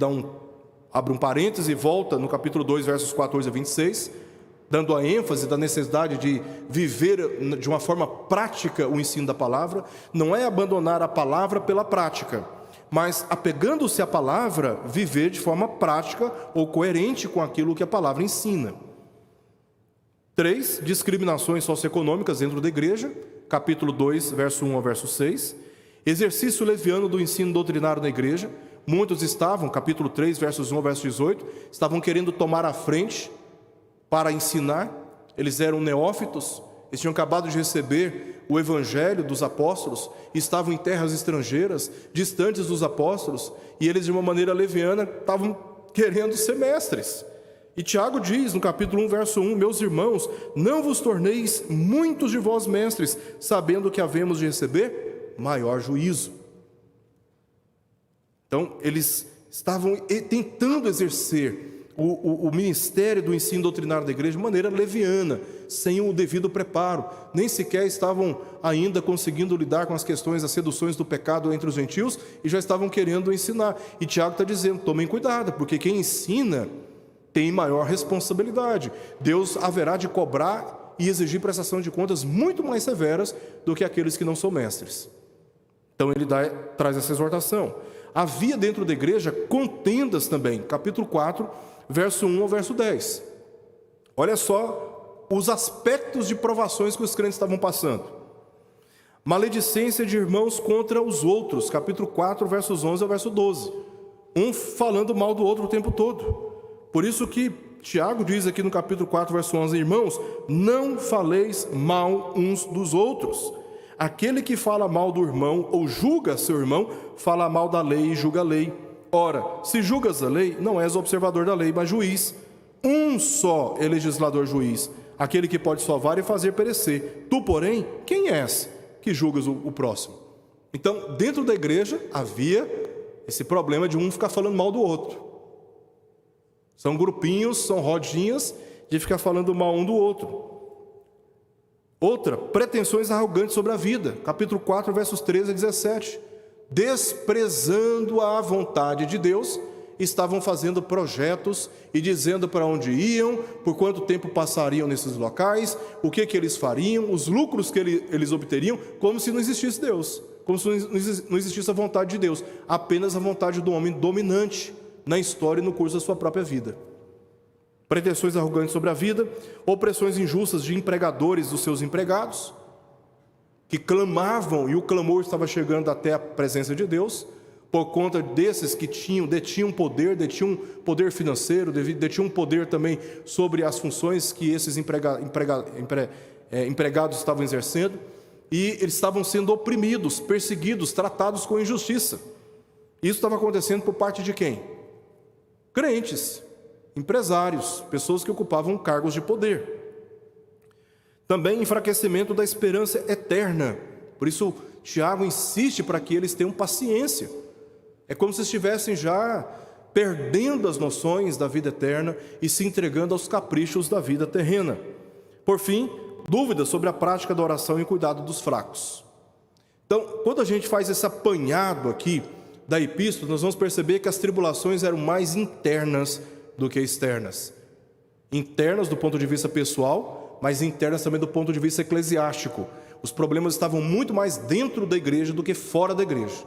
abre um parêntese e volta no capítulo 2, versos 14 a 26, dando a ênfase da necessidade de viver de uma forma prática o ensino da palavra. Não é abandonar a palavra pela prática, mas, apegando-se à palavra, viver de forma prática ou coerente com aquilo que a palavra ensina. 3, discriminações socioeconômicas dentro da igreja, capítulo 2, verso 1 ao verso 6. Exercício leviano do ensino doutrinário na igreja. Muitos estavam, capítulo 3, versos 1 ao verso 18, estavam querendo tomar a frente para ensinar. Eles eram neófitos, eles tinham acabado de receber o evangelho dos apóstolos, estavam em terras estrangeiras, distantes dos apóstolos, e eles de uma maneira leviana estavam querendo ser mestres. E Tiago diz no capítulo 1, verso 1, meus irmãos, não vos torneis muitos de vós mestres, sabendo que havemos de receber maior juízo. Então eles estavam tentando exercer o ministério do ensino doutrinário da igreja de maneira leviana, sem o devido preparo. Nem sequer estavam ainda conseguindo lidar com as questões das seduções do pecado entre os gentios e já estavam querendo ensinar. E Tiago está dizendo, tomem cuidado, porque quem ensina tem maior responsabilidade. Deus haverá de cobrar e exigir prestação de contas muito mais severas do que aqueles que não são mestres. Então ele traz essa exortação. Havia dentro da igreja contendas também, capítulo 4, verso 1 ao verso 10. Olha só os aspectos de provações que os crentes estavam passando. Maledicência de irmãos contra os outros, capítulo 4, versos 11 ao verso 12. Um falando mal do outro o tempo todo. Por isso que Tiago diz aqui no capítulo 4, verso 11, irmãos, não faleis mal uns dos outros. Aquele que fala mal do irmão ou julga seu irmão, fala mal da lei e julga a lei. Ora, se julgas a lei, não és observador da lei, mas juiz. Um só é legislador juiz, aquele que pode salvar e fazer perecer. Tu, porém, quem és que julgas o próximo? Então, dentro da igreja, havia esse problema de um ficar falando mal do outro. São grupinhos, são rodinhas de ficar falando mal um do outro. Outra, pretensões arrogantes sobre a vida, capítulo 4, versos 13 a 17. Desprezando a vontade de Deus, estavam fazendo projetos e dizendo para onde iam, por quanto tempo passariam nesses locais, o que eles fariam, os lucros que eles obteriam, como se não existisse Deus, como se não existisse a vontade de Deus, apenas a vontade do homem dominante na história e no curso da sua própria vida. Pretensões arrogantes sobre a vida, opressões injustas de empregadores dos seus empregados, que clamavam, e o clamor estava chegando até a presença de Deus, por conta desses que detinham poder financeiro, detinham poder também sobre as funções que esses empregados estavam exercendo, e eles estavam sendo oprimidos, perseguidos, tratados com injustiça. Isso estava acontecendo por parte de quem? Crentes, empresários, pessoas que ocupavam cargos de poder. Também enfraquecimento da esperança eterna. Por isso, Tiago insiste para que eles tenham paciência. É como se estivessem já perdendo as noções da vida eterna e se entregando aos caprichos da vida terrena. Por fim, dúvidas sobre a prática da oração e cuidado dos fracos. Então, quando a gente faz esse apanhado aqui da epístola, nós vamos perceber que as tribulações eram mais internas do que externas. Internas do ponto de vista pessoal, mas internas também do ponto de vista eclesiástico. Os problemas estavam muito mais dentro da igreja do que fora da igreja.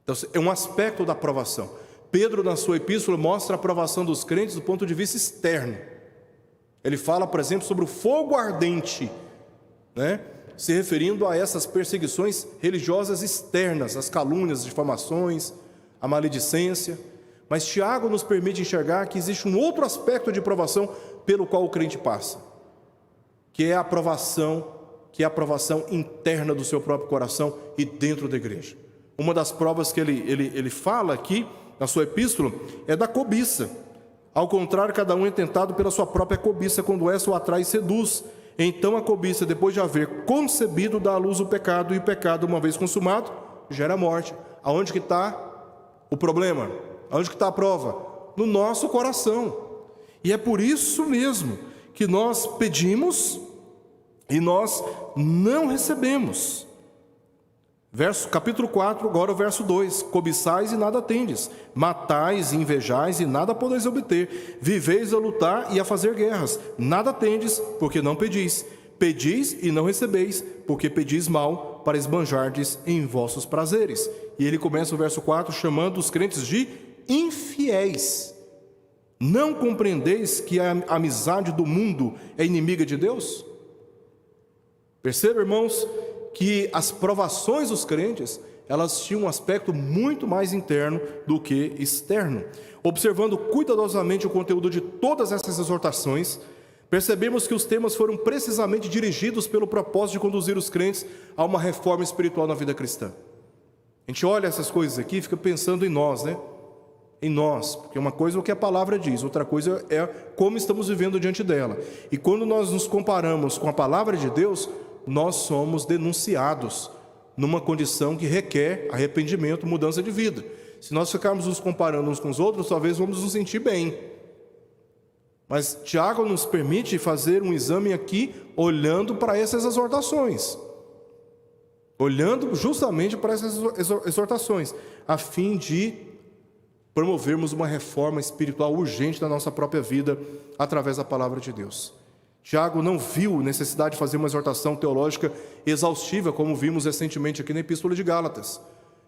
Então, é um aspecto da aprovação. Pedro, na sua epístola, mostra a aprovação dos crentes do ponto de vista externo. Ele fala, por exemplo, sobre o fogo ardente, se referindo a essas perseguições religiosas externas, as calúnias, as difamações, a maledicência. Mas Tiago nos permite enxergar que existe um outro aspecto de provação pelo qual o crente passa, que é a aprovação interna do seu próprio coração e dentro da igreja. Uma das provas que ele fala aqui na sua epístola é da cobiça. Ao contrário, cada um é tentado pela sua própria cobiça, quando essa o atrai e seduz. Então a cobiça, depois de haver concebido, dá à luz o pecado, e o pecado, uma vez consumado, gera morte. Aonde que está o problema? Aonde que está a prova? No nosso coração. E é por isso mesmo que nós pedimos e nós não recebemos. Capítulo 4, agora o verso 2: cobiçais e nada tendes, matais e invejais e nada podeis obter, viveis a lutar e a fazer guerras, nada tendes, porque não pedis, pedis e não recebeis, porque pedis mal, para esbanjardes em vossos prazeres. E ele começa o verso 4 chamando os crentes de infiéis. Não compreendeis que a amizade do mundo é inimiga de Deus? Perceba, irmãos, que as provações dos crentes, elas tinham um aspecto muito mais interno do que externo. Observando cuidadosamente o conteúdo de todas essas exortações, percebemos que os temas foram precisamente dirigidos pelo propósito de conduzir os crentes a uma reforma espiritual na vida cristã. A gente olha essas coisas aqui e fica pensando em nós, né? Em nós, porque uma coisa é o que a palavra diz, outra coisa é como estamos vivendo diante dela. E quando nós nos comparamos com a palavra de Deus, nós somos denunciados numa condição que requer arrependimento, mudança de vida. Se nós ficarmos nos comparando uns com os outros, talvez vamos nos sentir bem. Mas Tiago nos permite fazer um exame aqui, olhando para essas exortações. Olhando justamente para essas exortações, a fim de promovermos uma reforma espiritual urgente na nossa própria vida, através da palavra de Deus. Tiago não viu necessidade de fazer uma exortação teológica exaustiva, como vimos recentemente aqui na Epístola de Gálatas,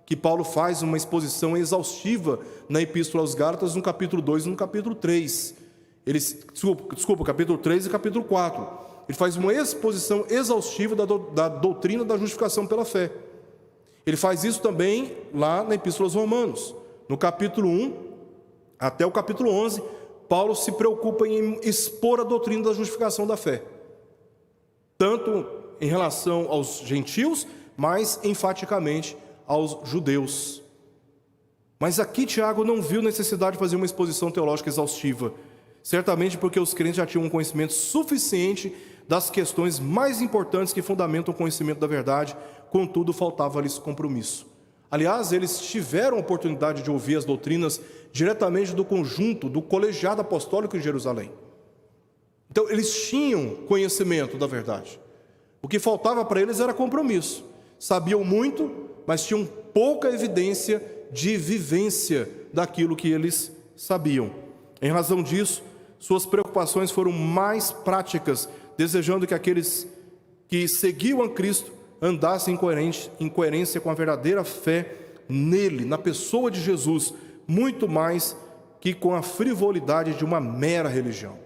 que Paulo faz uma exposição exaustiva na Epístola aos Gálatas, no capítulo 2 e no capítulo 3. Capítulo 3 e capítulo 4. Ele faz uma exposição exaustiva da doutrina da justificação pela fé. Ele faz isso também lá na Epístola aos Romanos. No capítulo 1 até o capítulo 11, Paulo se preocupa em expor a doutrina da justificação da fé, tanto em relação aos gentios, mas enfaticamente aos judeus. Mas aqui Tiago não viu necessidade de fazer uma exposição teológica exaustiva, certamente porque os crentes já tinham um conhecimento suficiente das questões mais importantes que fundamentam o conhecimento da verdade, contudo faltava-lhes compromisso. Aliás, eles tiveram a oportunidade de ouvir as doutrinas diretamente do conjunto, do colegiado apostólico em Jerusalém. Então, eles tinham conhecimento da verdade. O que faltava para eles era compromisso. Sabiam muito, mas tinham pouca evidência de vivência daquilo que eles sabiam. Em razão disso, suas preocupações foram mais práticas, desejando que aqueles que seguiam a Cristo andassem em coerência com a verdadeira fé nele, na pessoa de Jesus, muito mais que com a frivolidade de uma mera religião.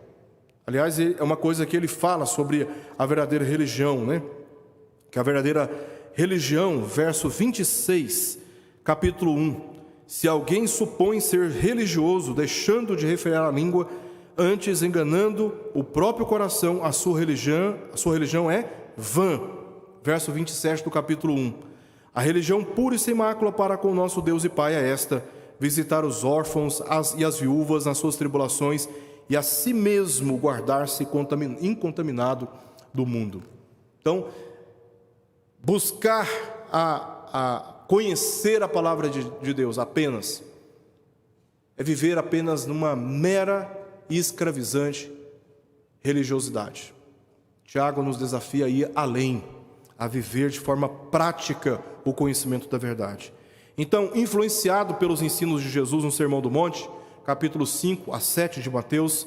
Aliás, é uma coisa que ele fala sobre a verdadeira religião, né? Que a verdadeira religião, verso 26, capítulo 1: se alguém supõe ser religioso, deixando de refrear a língua, antes enganando o próprio coração, a sua religião é vã. Verso 27 do capítulo 1: a religião pura e sem mácula para com o nosso Deus e Pai é esta: visitar os órfãos e as viúvas nas suas tribulações, e a si mesmo guardar-se incontaminado do mundo. Então, buscar a conhecer a palavra de Deus apenas é viver apenas numa mera e escravizante religiosidade. Tiago nos desafia a ir além, a viver de forma prática o conhecimento da verdade. Então, influenciado pelos ensinos de Jesus no Sermão do Monte, capítulos 5 a 7 de Mateus,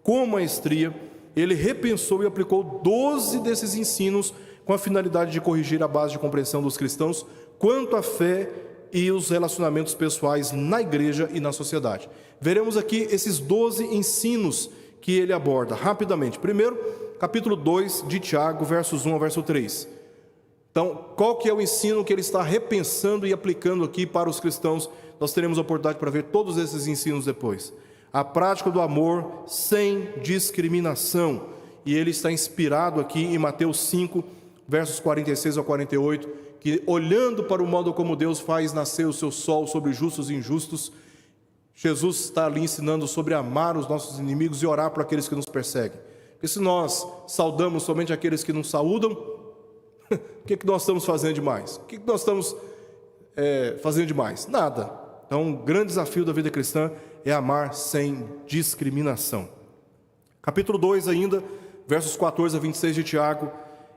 com maestria, ele repensou e aplicou 12 desses ensinos com a finalidade de corrigir a base de compreensão dos cristãos quanto à fé e os relacionamentos pessoais na igreja e na sociedade. Veremos aqui esses 12 ensinos que ele aborda rapidamente. Primeiro, capítulo 2 de Tiago, versos 1 ao verso 3. Então, qual que é o ensino que ele está repensando e aplicando aqui para os cristãos nós teremos a oportunidade para ver todos esses ensinos depois. A prática do amor sem discriminação. E ele está inspirado aqui em Mateus 5, versos 46 a 48, que olhando para o modo como Deus faz nascer o seu sol sobre justos e injustos, Jesus está ali ensinando sobre amar os nossos inimigos e orar por aqueles que nos perseguem. Porque se nós saudamos somente aqueles que nos saúdam, o que nós estamos fazendo demais? O que nós estamos fazendo demais? Nada. Então, um grande desafio da vida cristã é amar sem discriminação. Capítulo 2 ainda, versos 14 a 26 de Tiago,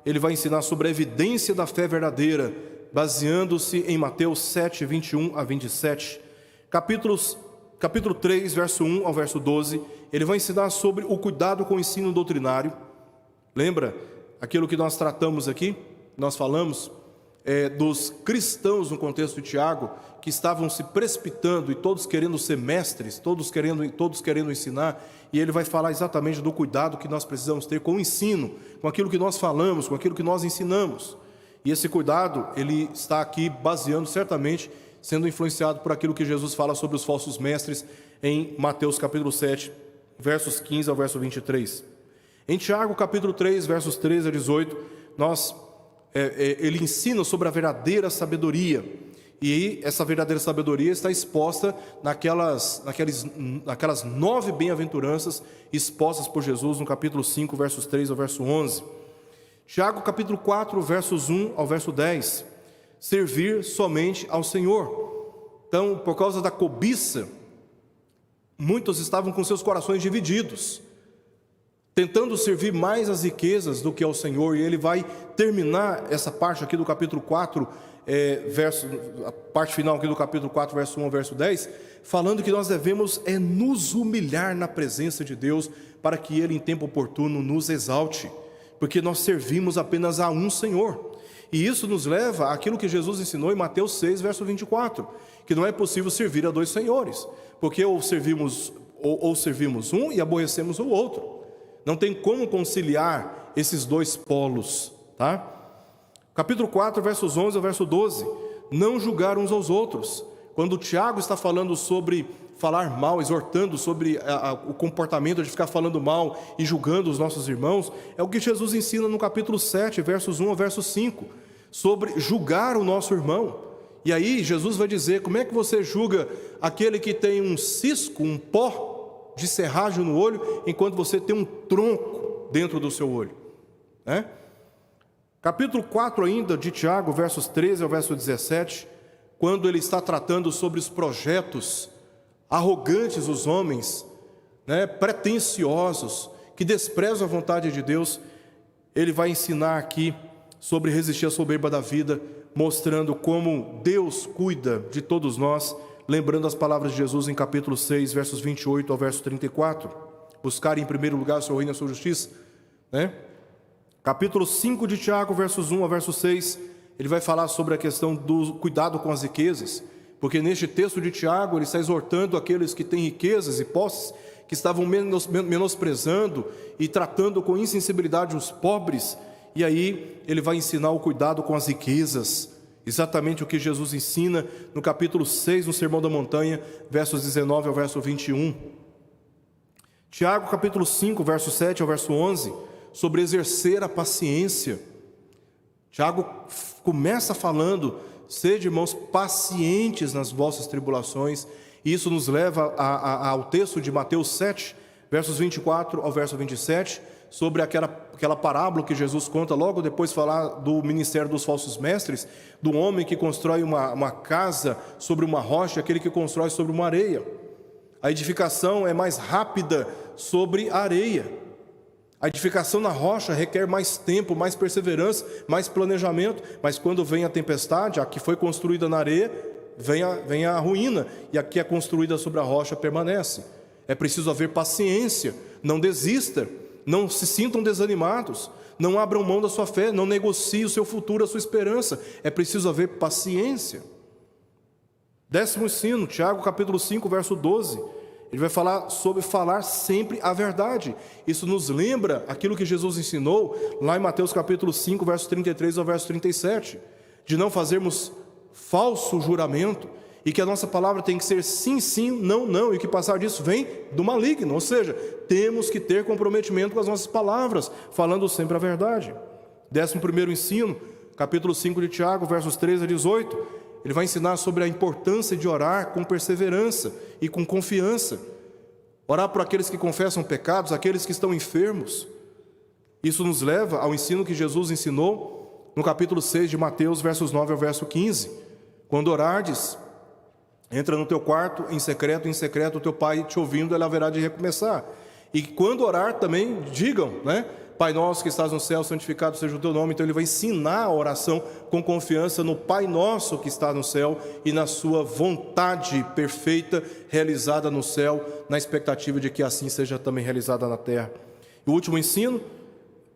ele vai ensinar sobre a evidência da fé verdadeira, baseando-se em Mateus 7, 21 a 27. Capítulo 3, verso 1 ao verso 12, ele vai ensinar sobre o cuidado com o ensino doutrinário. Lembra aquilo que nós tratamos aqui? Nós falamos dos cristãos no contexto de Tiago, que estavam se precipitando e todos querendo ser mestres, todos querendo ensinar, e ele vai falar exatamente do cuidado que nós precisamos ter com o ensino, com aquilo que nós falamos, com aquilo que nós ensinamos. E esse cuidado, ele está aqui baseando certamente, sendo influenciado por aquilo que Jesus fala sobre os falsos mestres em Mateus capítulo 7, versos 15 ao verso 23. Em Tiago capítulo 3, versos 13 a 18, ele ensina sobre a verdadeira sabedoria, e essa verdadeira sabedoria está exposta naquelas 9 bem-aventuranças expostas por Jesus no capítulo 5, versos 3 ao verso 11. Tiago capítulo 4, versos 1 ao verso 10, servir somente ao Senhor. Então, por causa da cobiça, muitos estavam com seus corações divididos, tentando servir mais as riquezas do que ao Senhor, e ele vai terminar essa parte aqui do capítulo 4, a parte final aqui do capítulo 4, verso 1 ao verso 10, falando que nós devemos nos humilhar na presença de Deus, para que Ele em tempo oportuno nos exalte, porque nós servimos apenas a um Senhor. E isso nos leva àquilo que Jesus ensinou em Mateus 6, verso 24, que não é possível servir a 2 senhores, porque ou servimos um e aborrecemos o outro. Não tem como conciliar esses 2 polos, tá? Capítulo 4, versos 11 ao verso 12, não julgar uns aos outros. Quando o Tiago está falando sobre falar mal, exortando sobre o comportamento de ficar falando mal e julgando os nossos irmãos, é o que Jesus ensina no capítulo 7, versos 1 ao verso 5, sobre julgar o nosso irmão. E aí Jesus vai dizer, como é que você julga aquele que tem um cisco, um pó de serragem no olho, enquanto você tem um tronco dentro do seu olho, né? Capítulo 4 ainda de Tiago, versos 13 ao verso 17, quando ele está tratando sobre os projetos arrogantes dos homens, né, pretensiosos, que desprezam a vontade de Deus, ele vai ensinar aqui sobre resistir à soberba da vida, mostrando como Deus cuida de todos nós, lembrando as palavras de Jesus em capítulo 6, versos 28 ao verso 34, buscar em primeiro lugar o seu reino e a sua justiça, né? Capítulo 5 de Tiago, versos 1 ao verso 6, ele vai falar sobre a questão do cuidado com as riquezas, porque neste texto de Tiago, ele está exortando aqueles que têm riquezas e posses, que estavam menosprezando e tratando com insensibilidade os pobres, e aí ele vai ensinar o cuidado com as riquezas, exatamente o que Jesus ensina no capítulo 6, no Sermão da Montanha, versos 19 ao verso 21. Tiago, capítulo 5, verso 7 ao verso 11, sobre exercer a paciência. Tiago começa falando, sede, irmãos, pacientes nas vossas tribulações, e isso nos leva ao texto de Mateus 7, versos 24 ao verso 27, sobre aquela parábola que Jesus conta, logo depois falar do ministério dos falsos mestres, do homem que constrói uma casa sobre uma rocha, aquele que constrói sobre uma areia. A edificação é mais rápida sobre a areia. A edificação na rocha requer mais tempo, mais perseverança, mais planejamento, mas quando vem a tempestade, a que foi construída na areia, vem a ruína, e a que é construída sobre a rocha permanece. É preciso haver paciência, não desista, não se sintam desanimados, não abram mão da sua fé, não negociem o seu futuro, a sua esperança, é preciso haver paciência. 10º ensino, Tiago capítulo 5, verso 12, ele vai falar sobre falar sempre a verdade. Isso nos lembra aquilo que Jesus ensinou lá em Mateus capítulo 5, verso 33 ao verso 37, de não fazermos falso juramento, e que a nossa palavra tem que ser sim, sim, não, não, e que passar disso vem do maligno, ou seja, temos que ter comprometimento com as nossas palavras, falando sempre a verdade. 11º ensino, capítulo 5 de Tiago, versos 13 a 18, ele vai ensinar sobre a importância de orar com perseverança e com confiança, orar por aqueles que confessam pecados, aqueles que estão enfermos. Isso nos leva ao ensino que Jesus ensinou no capítulo 6 de Mateus, versos 9 ao verso 15, quando orardes, entra no teu quarto, em secreto, o teu pai te ouvindo, ele haverá de recomeçar. E quando orar também, digam, né? Pai nosso que estás no céu, santificado seja o teu nome. Então ele vai ensinar a oração com confiança no Pai nosso que está no céu e na sua vontade perfeita realizada no céu, na expectativa de que assim seja também realizada na terra. E o último ensino,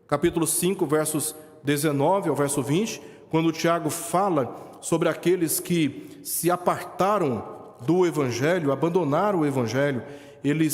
capítulo 5, versos 19 ao verso 20, quando o Tiago fala sobre aqueles que se apartaram do Evangelho, abandonaram o Evangelho, ele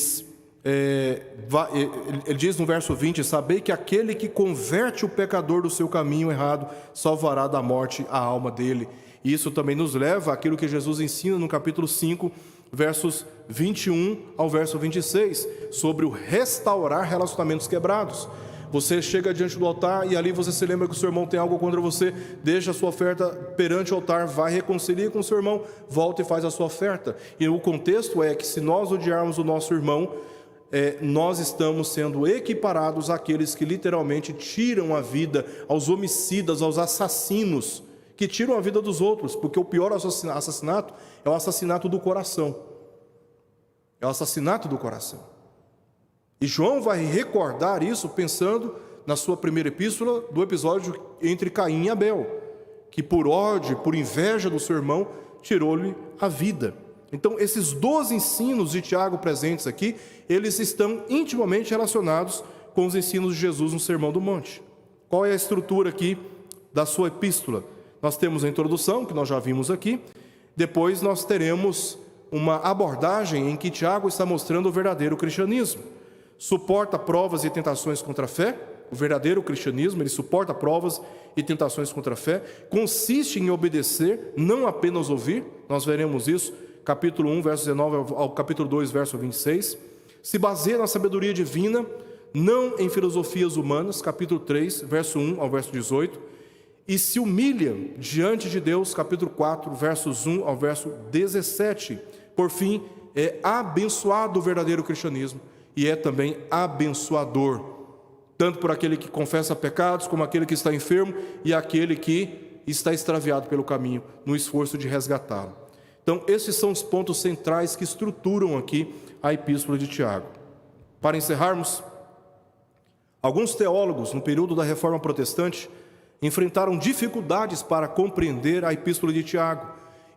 diz no verso 20, sabei que aquele que converte o pecador do seu caminho errado, salvará da morte a alma dele. E isso também nos leva àquilo que Jesus ensina no capítulo 5, versos 21 ao verso 26, sobre o restaurar relacionamentos quebrados. Você chega diante do altar e ali você se lembra que o seu irmão tem algo contra você, deixa a sua oferta perante o altar, vai, reconcilia com o seu irmão, volta e faz a sua oferta. E o contexto é que se nós odiarmos o nosso irmão, nós estamos sendo equiparados àqueles que literalmente tiram a vida, aos homicidas, aos assassinos, que tiram a vida dos outros, porque o pior assassinato é o assassinato do coração. É o assassinato do coração. E João vai recordar isso pensando na sua primeira epístola, do episódio entre Caim e Abel, que por ódio, por inveja do seu irmão, tirou-lhe a vida. Então, esses 12 ensinos de Tiago presentes aqui, eles estão intimamente relacionados com os ensinos de Jesus no Sermão do Monte. Qual é a estrutura aqui da sua epístola? Nós temos a introdução, que nós já vimos aqui. Depois nós teremos uma abordagem em que Tiago está mostrando o verdadeiro cristianismo. Suporta provas e tentações contra a fé. O verdadeiro cristianismo, ele suporta provas e tentações contra a fé. Consiste em obedecer, não apenas ouvir. Nós veremos isso, capítulo 1, verso 19 ao capítulo 2, verso 26. Se baseia na sabedoria divina, não em filosofias humanas, capítulo 3, verso 1 ao verso 18. E se humilha diante de Deus, capítulo 4, versos 1 ao verso 17. Por fim, é abençoado o verdadeiro cristianismo e é também abençoador, tanto por aquele que confessa pecados, como aquele que está enfermo e aquele que está extraviado pelo caminho, no esforço de resgatá-lo. Então, esses são os pontos centrais que estruturam aqui a epístola de Tiago. Para encerrarmos, alguns teólogos, no período da Reforma Protestante, enfrentaram dificuldades para compreender a epístola de Tiago,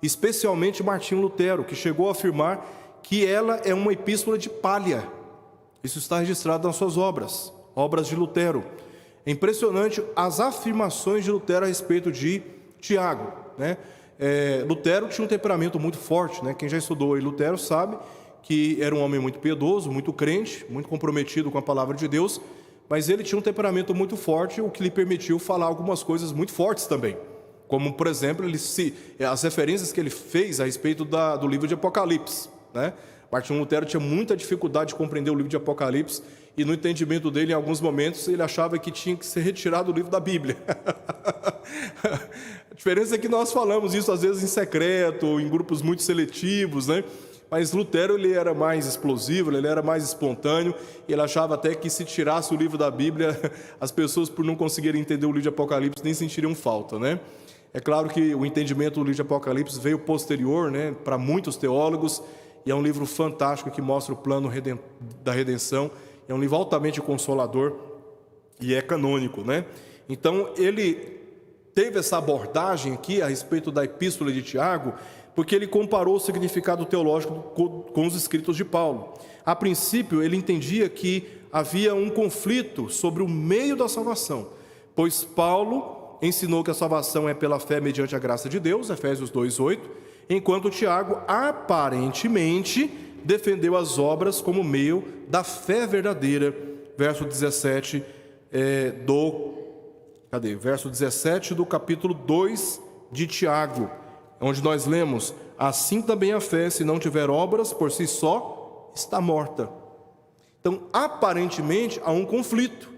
especialmente Martinho Lutero, que chegou a afirmar que ela é uma epístola de palha. Isso está registrado nas suas obras de Lutero. É impressionante as afirmações de Lutero a respeito de Tiago, né? Lutero tinha um temperamento muito forte, né? Quem já estudou aí Lutero sabe que era um homem muito piedoso, muito crente, muito comprometido com a palavra de Deus, mas ele tinha um temperamento muito forte, o que lhe permitiu falar algumas coisas muito fortes também. Como, por exemplo, as referências que ele fez a respeito do livro de Apocalipse, né? Martinho Lutero tinha muita dificuldade de compreender o livro de Apocalipse e no entendimento dele, em alguns momentos, ele achava que tinha que ser retirado do livro da Bíblia. A diferença é que nós falamos isso às vezes em secreto, em grupos muito seletivos, né? Mas Lutero, ele era mais explosivo, ele era mais espontâneo, e ele achava até que se tirasse o livro da Bíblia, as pessoas, por não conseguirem entender o livro de Apocalipse, nem sentiriam falta, né? É claro que o entendimento do livro de Apocalipse veio posterior, né, para muitos teólogos, e é um livro fantástico que mostra o plano da redenção, é um livro altamente consolador e é canônico, né? Então, ele teve essa abordagem aqui a respeito da epístola de Tiago, porque ele comparou o significado teológico com os escritos de Paulo. A princípio, ele entendia que havia um conflito sobre o meio da salvação, pois Paulo ensinou que a salvação é pela fé mediante a graça de Deus, Efésios 2:8, enquanto Tiago aparentemente defendeu as obras como meio da fé verdadeira, verso 17 verso 17 do capítulo 2 de Tiago, onde nós lemos: assim também a fé, se não tiver obras, por si só, está morta. Então, aparentemente, há um conflito.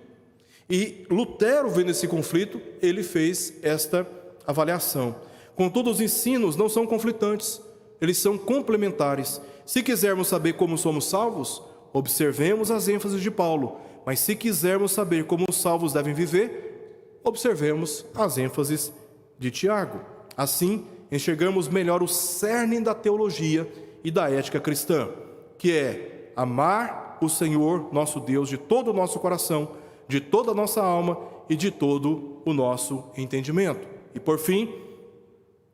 E Lutero, vendo esse conflito, ele fez esta avaliação. Contudo, os ensinos não são conflitantes, eles são complementares. Se quisermos saber como somos salvos, observemos as ênfases de Paulo. Mas se quisermos saber como os salvos devem viver, observemos as ênfases de Tiago. Assim, enxergamos melhor o cerne da teologia e da ética cristã, que é amar o Senhor, nosso Deus, de todo o nosso coração, de toda a nossa alma e de todo o nosso entendimento. E por fim,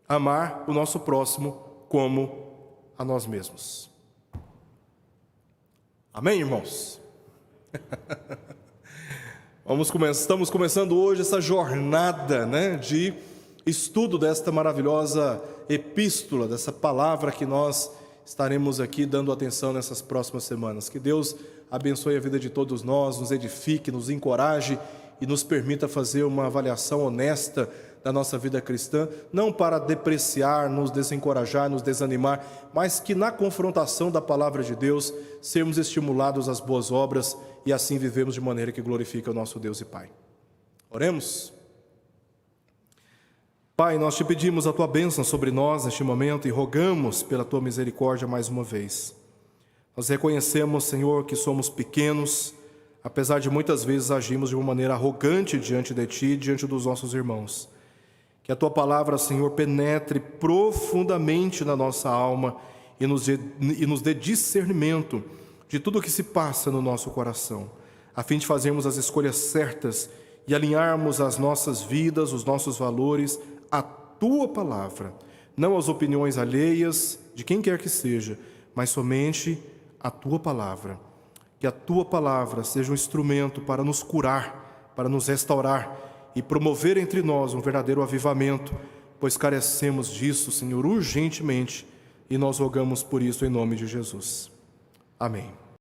amar o nosso próximo como a nós mesmos. Amém, irmãos? Estamos começando hoje essa jornada, de estudo desta maravilhosa epístola, dessa palavra que nós estaremos aqui dando atenção nessas próximas semanas. Que Deus abençoe a vida de todos nós, nos edifique, nos encoraje e nos permita fazer uma avaliação honesta da nossa vida cristã, não para depreciar, nos desencorajar, nos desanimar, mas que na confrontação da palavra de Deus, sermos estimulados às boas obras e assim vivemos de maneira que glorifica o nosso Deus e Pai. Oremos. Pai, nós te pedimos a tua bênção sobre nós neste momento e rogamos pela tua misericórdia mais uma vez. Nós reconhecemos, Senhor, que somos pequenos, apesar de muitas vezes agirmos de uma maneira arrogante diante de ti, diante dos nossos irmãos. Que a tua palavra, Senhor, penetre profundamente na nossa alma e nos dê discernimento de tudo o que se passa no nosso coração, a fim de fazermos as escolhas certas e alinharmos as nossas vidas, os nossos valores, à tua palavra, não às opiniões alheias de quem quer que seja, mas somente a tua palavra. Que a tua palavra seja um instrumento para nos curar, para nos restaurar e promover entre nós um verdadeiro avivamento, pois carecemos disso, Senhor, urgentemente, e nós rogamos por isso em nome de Jesus. Amém.